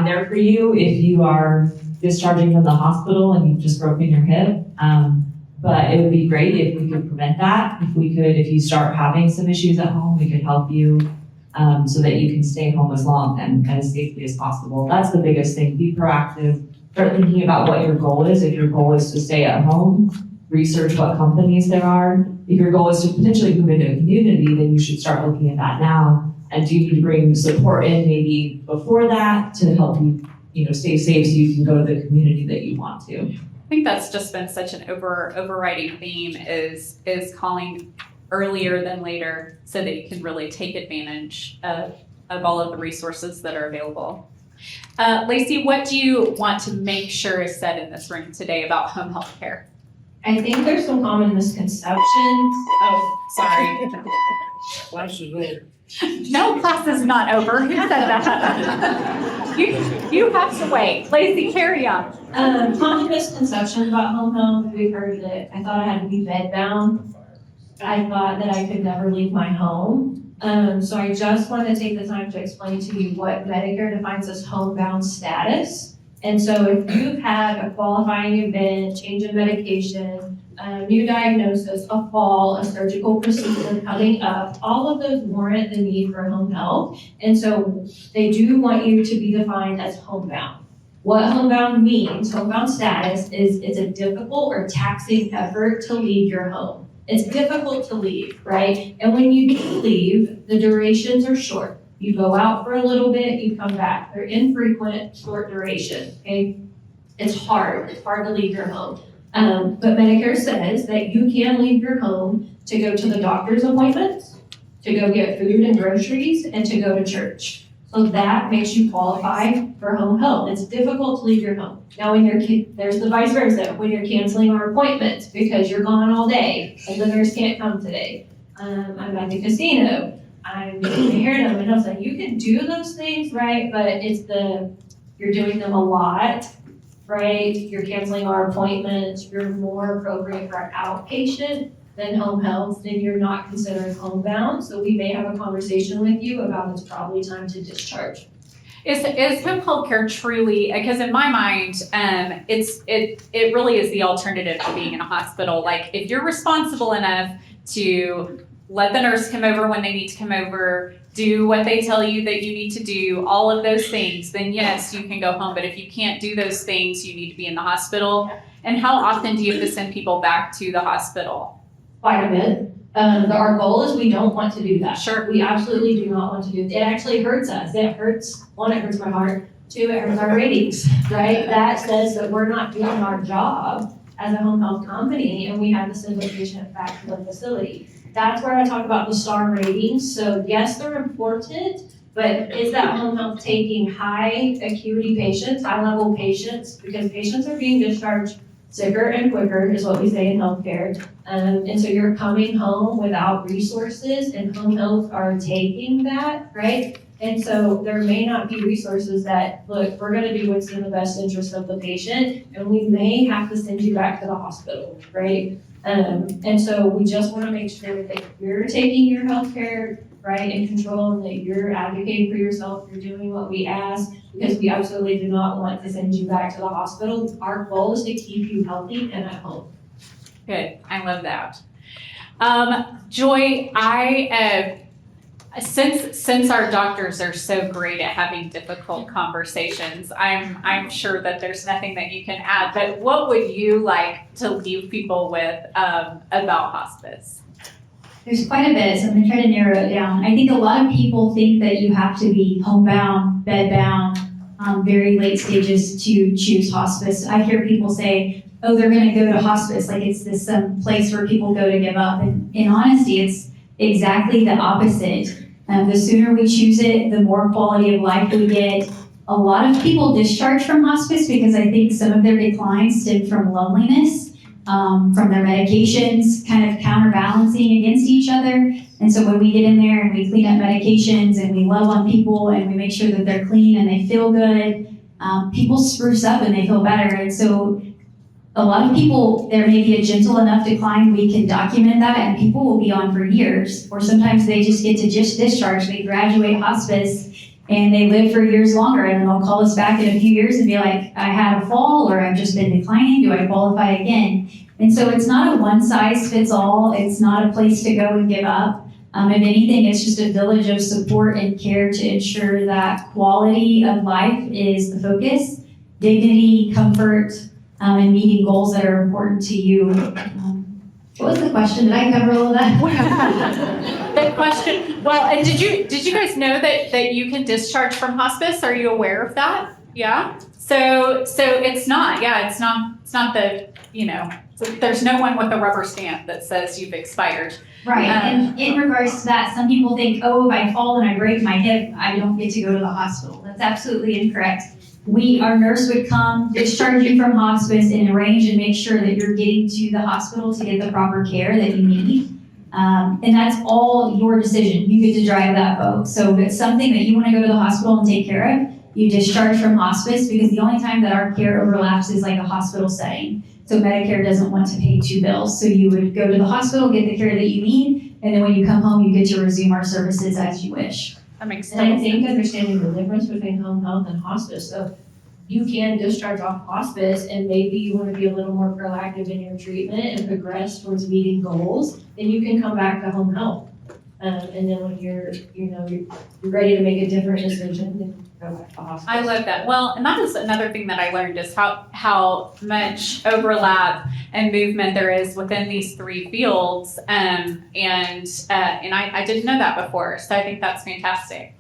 there for you if you are discharging from the hospital and you've just broken your hip. But it would be great if we could prevent that. If you start having some issues at home, we could help you. So that you can stay home as long and as safely as possible. That's the biggest thing. Be proactive. Start thinking about what your goal is. If your goal is to stay at home, research what companies there are. If your goal is to potentially move into a community, then you should start looking at that now. And do you need to bring support in maybe before that to help you, stay safe so you can go to the community that you want to? I think that's just been such an overriding theme is calling earlier than later so that you can really take advantage of all of the resources that are available. Lacey, what do you want to make sure is said in this room today about home health care? I think there's some common misconceptions. Oh, sorry. Class is over. No, class is not over. Who said that? You have to wait. Lacey, carry on. Common misconceptions about home health. We've heard that I thought I had to be bed bound. I thought that I could never leave my home. So I just want to take the time to explain to you what Medicare defines as homebound status. And so if you've had a qualifying event, change in medication, a new diagnosis, a fall, a surgical procedure coming up, all of those warrant the need for home health. And so they do want you to be defined as homebound. What homebound means, homebound status, is it's a difficult or taxing effort to leave your home. It's difficult to leave, right? And when you do leave, the durations are short. You go out for a little bit, you come back. They're infrequent, short duration, okay? It's hard to leave your home. But Medicare says that you can leave your home to go to the doctor's appointments, to go get food and groceries, and to go to church. So that makes you qualify for home health. It's difficult to leave your home. Now, there's the vice versa, when you're canceling our appointments because you're gone all day and the nurse can't come today. I'm at the casino, I'm here and I was like, you can do those things, right? But you're doing them a lot, right? You're canceling our appointments, you're more appropriate for outpatient than home health, then you're not considered homebound. So we may have a conversation with you about it's probably time to discharge. Is home health care truly, because in my mind, it really is the alternative to being in a hospital. Like, if you're responsible enough to let the nurse come over when they need to come over, do what they tell you that you need to do, all of those things, then yes, you can go home. But if you can't do those things, you need to be in the hospital. And how often do you have to send people back to the hospital? Quite a bit. Our goal is we don't want to do that. Sure. We absolutely do not want to do it. It actually hurts us. It hurts my heart. Two, it hurts our ratings, right? That says that we're not doing our job as a home health company and we have to send the patient back to the facility. That's where I talk about the star ratings. So yes, they're important, but is that home health taking high acuity patients, high level patients? Because patients are being discharged sicker and quicker is what we say in healthcare. And so you're coming home without resources and home health are taking that, right? And so there may not be resources that, look, we're gonna do what's in the best interest of the patient and we may have to send you back to the hospital, right? And so we just wanna make sure that you're taking your healthcare, right, in control and that you're advocating for yourself, you're doing what we ask, because we absolutely do not want to send you back to the hospital. Our goal is to keep you healthy and at home. Good, I love that. Joy, since our doctors are so great at having difficult conversations, I'm sure that there's nothing that you can add, but what would you like to leave people with about hospice? There's quite a bit, so I'm gonna try to narrow it down. I think a lot of people think that you have to be homebound, bedbound, very late stages to choose hospice. I hear people say, oh, they're gonna go to hospice, like it's this place where people go to give up. And in honesty, it's exactly the opposite. The sooner we choose it, the more quality of life we get. A lot of people discharge from hospice because I think some of their declines stem from loneliness, from their medications kind of counterbalancing against each other. And so when we get in there and we clean up medications and we love on people and we make sure that they're clean and they feel good, people spruce up and they feel better. And so a lot of people, there may be a gentle enough decline, we can document that and people will be on for years. Or sometimes they just get to just discharge, they graduate hospice and they live for years longer and then they'll call us back in a few years and be like, I had a fall or I've just been declining, do I qualify again? And so it's not a one size fits all, it's not a place to go and give up. If anything, it's just a village of support and care to ensure that quality of life is the focus, dignity, comfort, and meeting goals that are important to you. What was the question? Did I cover all of that? That question. Well, and did you guys know that you can discharge from hospice? Are you aware of that? Yeah. So it's not. Yeah, it's not the, there's no one with a rubber stamp that says you've expired. Right, and in regards to that, some people think, oh, if I fall and I break my hip, I don't get to go to the hospital. That's absolutely incorrect. Our nurse would come, discharge you from hospice and arrange and make sure that you're getting to the hospital to get the proper care that you need. And that's all your decision. You get to drive that boat. So if it's something that you want to go to the hospital and take care of, you discharge from hospice because the only time that our care overlaps is like a hospital setting. So Medicare doesn't want to pay two bills. So you would go to the hospital, get the care that you need, and then when you come home, you get to resume our services as you wish. That makes And I sense. think understanding the difference between home health and hospice. So you can discharge off hospice and maybe you want to be a little more proactive in your treatment and progress towards meeting goals, then you can come back to home health. And then when you're ready to make a different decision, then go back to hospice. I love that. Well, and that is another thing that I learned is how much overlap and movement there is within these three fields. And I didn't know that before, so I think that's fantastic.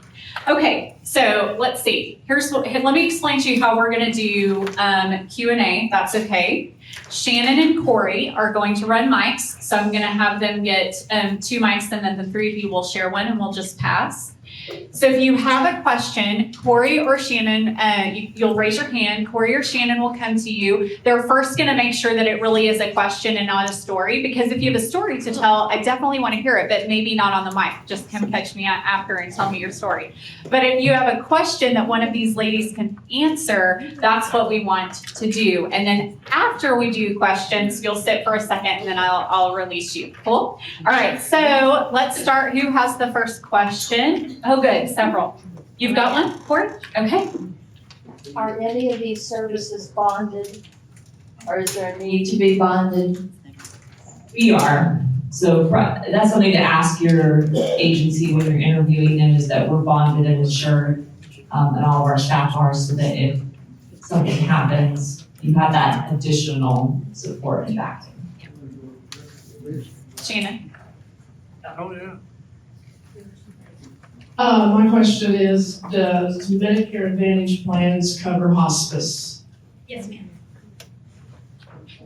Okay, so let's see. Let me explain to you how we're going to do Q&A. That's okay. Shannon and Corey are going to run mics, so I'm going to have them get 2 mics, and then the three of you will share one, and we'll just pass. So if you have a question, Corey or Shannon, you'll raise your hand. Corey or Shannon will come to you. They're first going to make sure that it really is a question and not a story, because if you have a story to tell, I definitely want to hear it, but maybe not on the mic. Just come catch me after and tell me your story. But if you have a question that one of these ladies can answer, that's what we want to do. And then after we do questions, you'll sit for a second and then I'll release you. Cool? All right, so let's start. Who has the first question? Oh, good, several. You've got one, Corey? Okay. Are any of these services bonded? Or is there a need to be bonded? We are. So that's something to ask your agency when you're interviewing them, is that we're bonded and insured, and all of our staff are, so that if something happens, you have that additional support and backing. Shannon. Oh, yeah. My question is, does Medicare Advantage plans cover hospice? Yes, ma'am.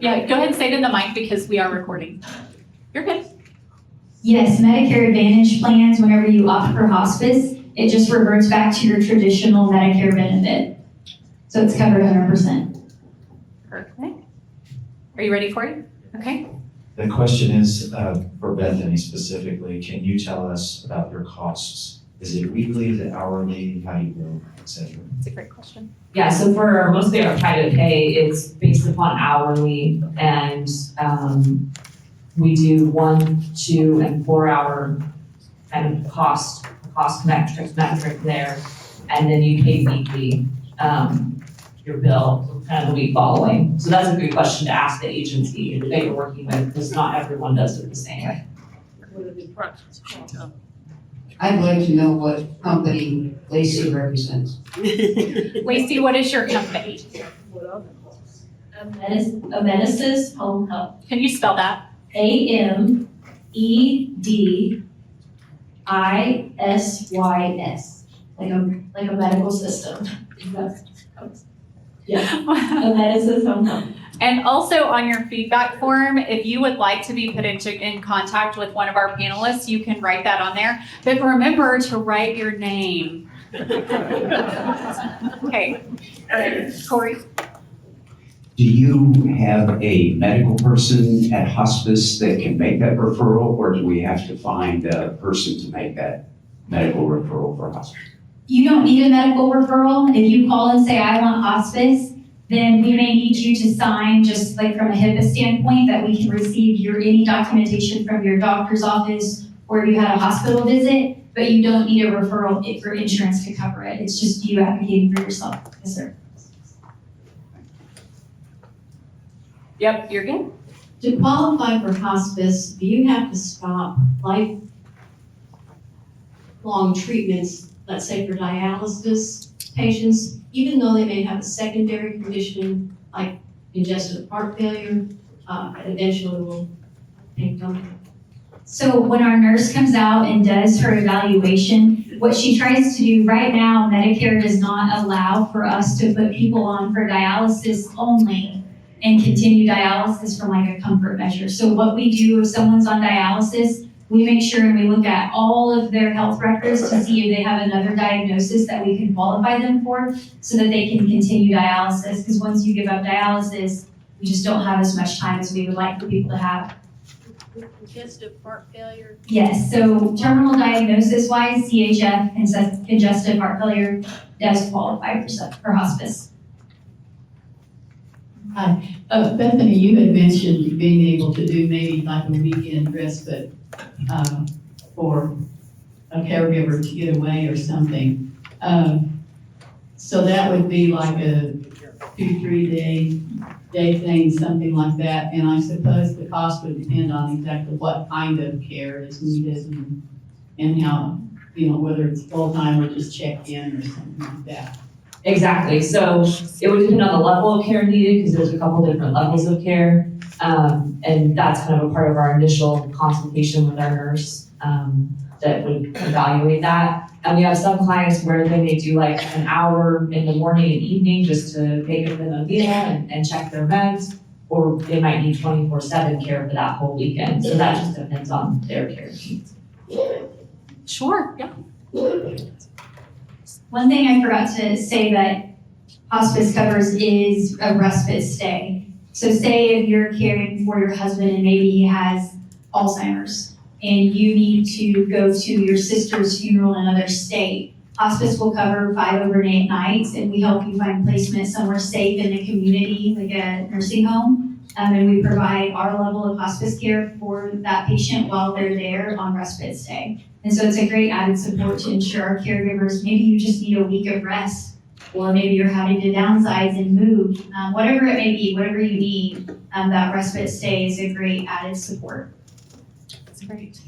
Yeah, go ahead and say it in the mic because we are recording. You're good. Yes, Medicare Advantage plans, whenever you opt for hospice, it just reverts back to your traditional Medicare benefit. So it's covered 100%. Perfect. Are you ready, Corey? Okay. The question is, for Bethany specifically, can you tell us about your costs? Is it weekly, is it hourly, how do you go, et cetera? That's a great question. Yeah, so for mostly our private pay, it's based upon hourly, and we do 1, 2, and 4 hour kind of cost metric there, and then you pay weekly your bill kind of the week following. So that's a good question to ask the agency that you're working with, because not everyone does it the same way. What are the prices? I'd like to know what company Lacey represents. Lacey, what is your company? What other? Amedisys Home Health. Can you spell that? AMEDISYS. Like a medical system. Amedisys Home Health. And also on your feedback form, if you would like to be put in contact with one of our panelists, you can write that on there. But remember to write your name. Okay. Corey? Do you have a medical person at hospice that can make that referral, or do we have to find a person to make that medical referral for hospice? You don't need a medical referral. If you call and say, I want hospice, then we may need you to sign, just like from a HIPAA standpoint, that we can receive any documentation from your doctor's office or you had a hospital visit, but you don't need a referral for insurance to cover it. It's just you advocating for yourself. Yes, sir. Yep, you're good. To qualify for hospice, do you have to stop lifelong treatments, let's say for dialysis patients, even though they may have a secondary condition like congestive heart failure, eventually will take them? So when our nurse comes out and does her evaluation, what she tries to do right now, Medicare does not allow for us to put people on for dialysis only and continue dialysis from like a comfort measure. So what we do if someone's on dialysis, we make sure and we look at all of their health records to see if they have another diagnosis that we can qualify them for so that they can continue dialysis. Because once you give up dialysis, we just don't have as much time as we would like for people to have. Congestive heart failure. Yes, so terminal diagnosis wise, CHF, congestive heart failure does qualify for hospice. Bethany, you had mentioned being able to do maybe like a weekend respite for a caregiver to get away or something. So that would be like a 2-3 day thing, something like that. And I suppose the cost would depend on exactly what kind of care is needed and how, whether it's full-time or just check in or something like that. Exactly. So it would depend on the level of care needed, because there's a couple different levels of care. And that's kind of a part of our initial consultation with our nurse that would evaluate that. And we have some clients where they may do like an hour in the morning and evening just to make them a meal and check their meds, or they might need 24/7 care for that whole weekend. So that just depends on their care needs. Sure, yeah. One thing I forgot to say that hospice covers is a respite stay. So say if you're caring for your husband and maybe he has Alzheimer's and you need to go to your sister's funeral in another state, hospice will cover 5 overnight nights and we help you find placement somewhere safe in the community, like a nursing home. And we provide our level of hospice care for that patient while they're there on respite stay. And so it's a great added support to ensure our caregivers, maybe you just need a week of rest, or maybe you're having to downsize and move, whatever it may be, whatever you need, that respite stay is a great added support. That's great.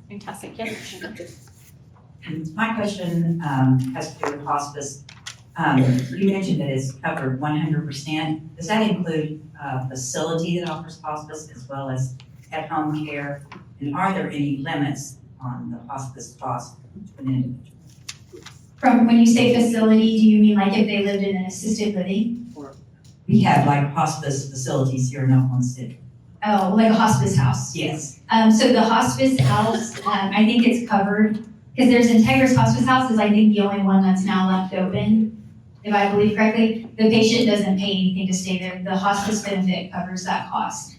Fantastic. Yes. My question has to do with hospice. You mentioned that it's covered 100%. Does that include a facility that offers hospice as well as at-home care? And are there any limits on the hospice cost to an individual? From when you say facility, do you mean like if they lived in an assisted living? We have like hospice facilities here in Oklahoma City. Oh, like a hospice house? Yes. So the hospice house, I think it's covered, because there's Integris Hospice House is I think the only one that's now left open, if I believe correctly. The patient doesn't pay anything to stay there. The hospice benefit covers that cost.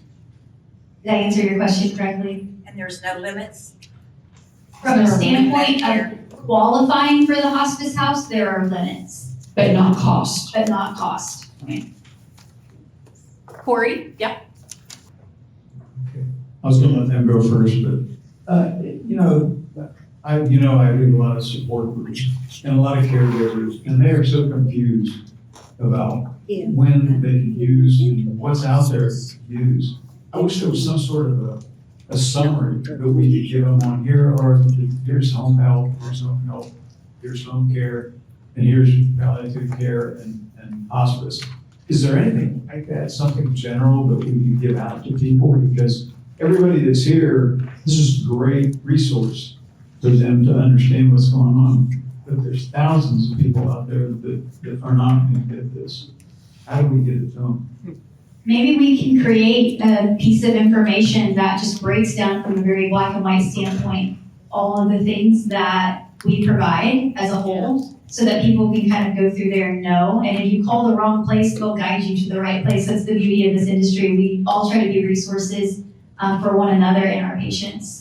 Did I answer your question correctly? And there's no limits? From a standpoint of qualifying for the hospice house, there are limits, But not cost. but not cost. Corey? Yeah. I was gonna let them go first, but, I do a lot of support groups and a lot of caregivers, and they are so confused about when they can use and what's out there to use. I wish there was some sort of a summary that we could give them on here, or here's home health, here's home care, and here's palliative care and hospice. Is there anything like that, something general that we can give out to people? Because everybody that's here, this is a great resource for them to understand what's going on. But there's thousands of people out there that are not going to get this. How do we get it to them? Maybe we can create a piece of information that just breaks down from a very black and white standpoint all of the things that we provide as a whole, so that people can kind of go through there and know. And if you call the wrong place, they'll guide you to the right place. That's the beauty of this industry. We all try to be resources for one another and our patients.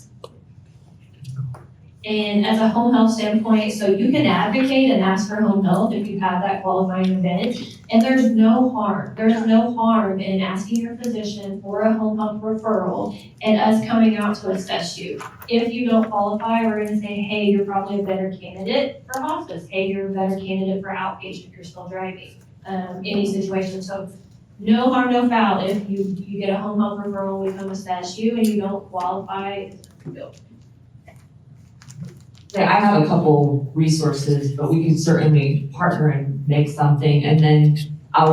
And as a home health standpoint, so you can advocate and ask for home health if you have that qualifying event. And there's no harm in asking your physician for a home health referral and us coming out to assess you. If you don't qualify, we're gonna say, hey, you're probably a better candidate for hospice. Hey, you're a better candidate for outpatient, you're still driving, any situation. So no harm, no foul. If you get a home health referral, we come assess you and you don't qualify, it's no. Yeah, I have a couple resources, but we can certainly partner and make something, and then I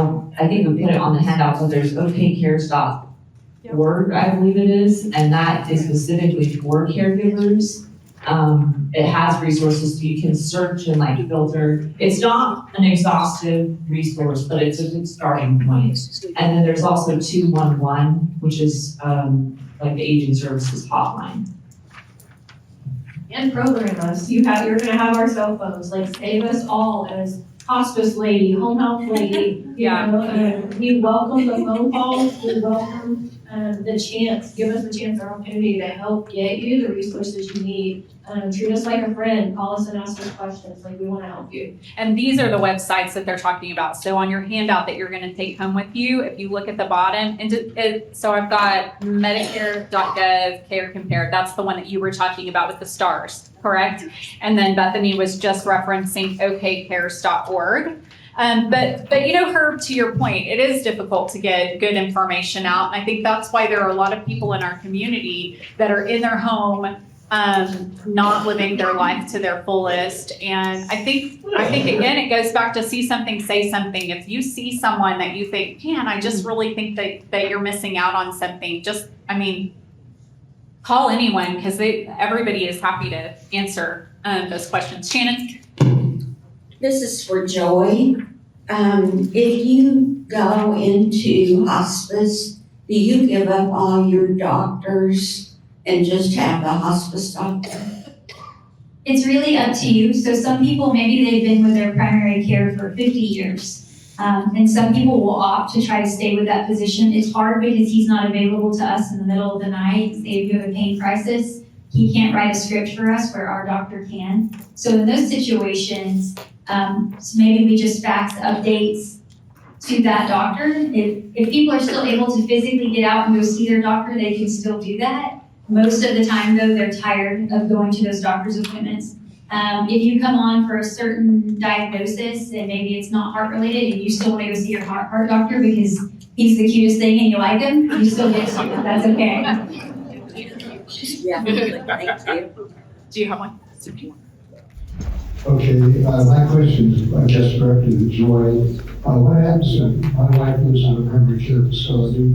think we put it on the handout, but there's okcares.org, I believe it is, and that is specifically for caregivers. It has resources, so you can search and like filter. It's not an exhaustive resource, but it's a good starting point. And then there's also 211, which is like the aging services hotline. And program us. You're gonna have our cell phones, like save us all as hospice lady, home health lady. Yeah. We welcome the phone calls, we welcome the chance, give us the chance or opportunity to help get you the resources you need. Treat us like a friend, call us and ask us questions, like we wanna help you. And these are the websites that they're talking about. So on your handout that you're gonna take home with you, if you look at the bottom, so I've got Medicare.gov, Care Compare. That's the one that you were talking about with the stars, correct? And then Bethany was just referencing okcares.org. But Herb, to your point, it is difficult to get good information out. And I think that's why there are a lot of people in our community that are in their home, not living their life to their fullest. And I think again, it goes back to see something, say something. If you see someone that you think, man, I just really think that you're missing out on something, call anyone, because everybody is happy to answer those questions. Shannon? This is for Joy. If you go into hospice, do you give up all your doctors and just have the hospice doctor? It's really up to you. So some people, maybe they've been with their primary care for 50 years. And some people will opt to try to stay with that physician. It's hard because he's not available to us in the middle of the night. Say if you have a pain crisis, he can't write a script for us where our doctor can. So in those situations, so maybe we just fax updates to that doctor. If people are still able to physically get out and go see their doctor, they can still do that. Most of the time though, they're tired of going to those doctor's appointments. If you come on for a certain diagnosis and maybe it's not heart related and you still want to go see your heart doctor because he's the cutest thing and you like him, you still get to. That's okay. Yeah, thank you. Do you have one? Okay, my question is, I guess, directed to Joy. What happens if my wife lives in a memory care facility,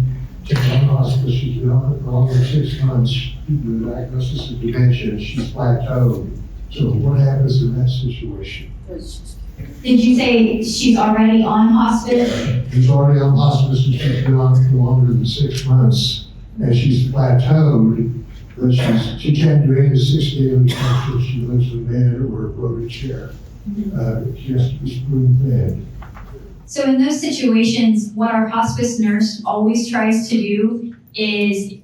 in one hospice, she's been on it for over 6 months, due to the diagnosis of dementia, she's plateaued. So what happens in that situation? Did you say she's already on hospice? She's already on hospice and she's been on it for longer than 6 months, and she's plateaued, but she can't do any of the 6 daily functions. She lives in bed or a rotary chair. She has to be spoon fed. So in those situations, what our hospice nurse always tries to do is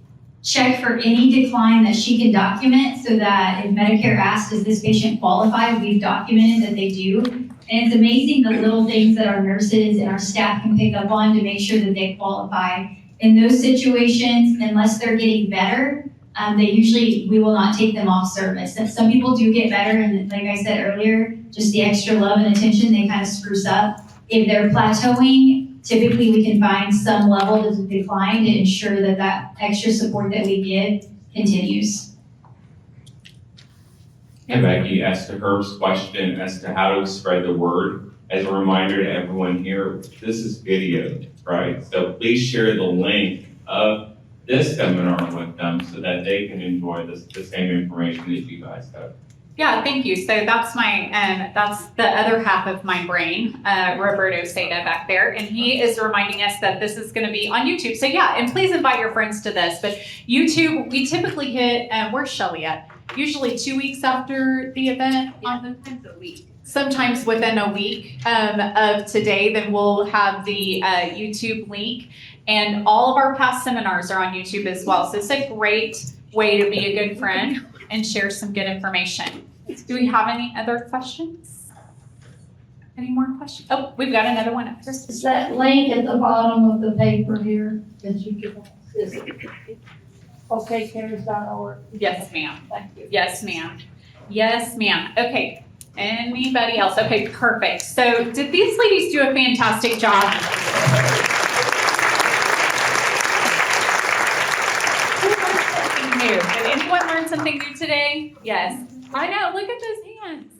check for any decline that she can document so that if Medicare asks, does this patient qualify, we've documented that they do. And it's amazing the little things that our nurses and our staff can pick up on to make sure that they qualify. In those situations, unless they're getting better, we will not take them off service. And some people do get better, and like I said earlier, just the extra love and attention, they kind of spruce up. If they're plateauing, typically we can find some level of decline to ensure that that extra support that we give continues. And Becky asked her question as to how to spread the word. As a reminder to everyone here, this is video, right? So please share the link of this seminar with them so that they can enjoy the same information that you guys have. Yeah, thank you. So that's that's the other half of my brain, Roberto Seda back there. And he is reminding us that this is going to be on YouTube. So yeah, and please invite your friends to this. But YouTube, we typically hit, where's Shelly at? Usually 2 weeks after the event. Sometimes a week. Sometimes within a week of today, then we'll have the YouTube link. And all of our past seminars are on YouTube as well. So it's a great way to be a good friend and share some good information. Do we have any other questions? Any more questions? Oh, we've got another one up here. Is that link at the bottom of the paper here that you can, is it okcares.org? Yes, ma'am. Thank you. Yes, ma'am. Yes, ma'am. Okay. Anybody else? Okay, perfect. So did these ladies do a fantastic job? Who learned something new? Did anyone learn something new today? Yes. I know. Look at those hands.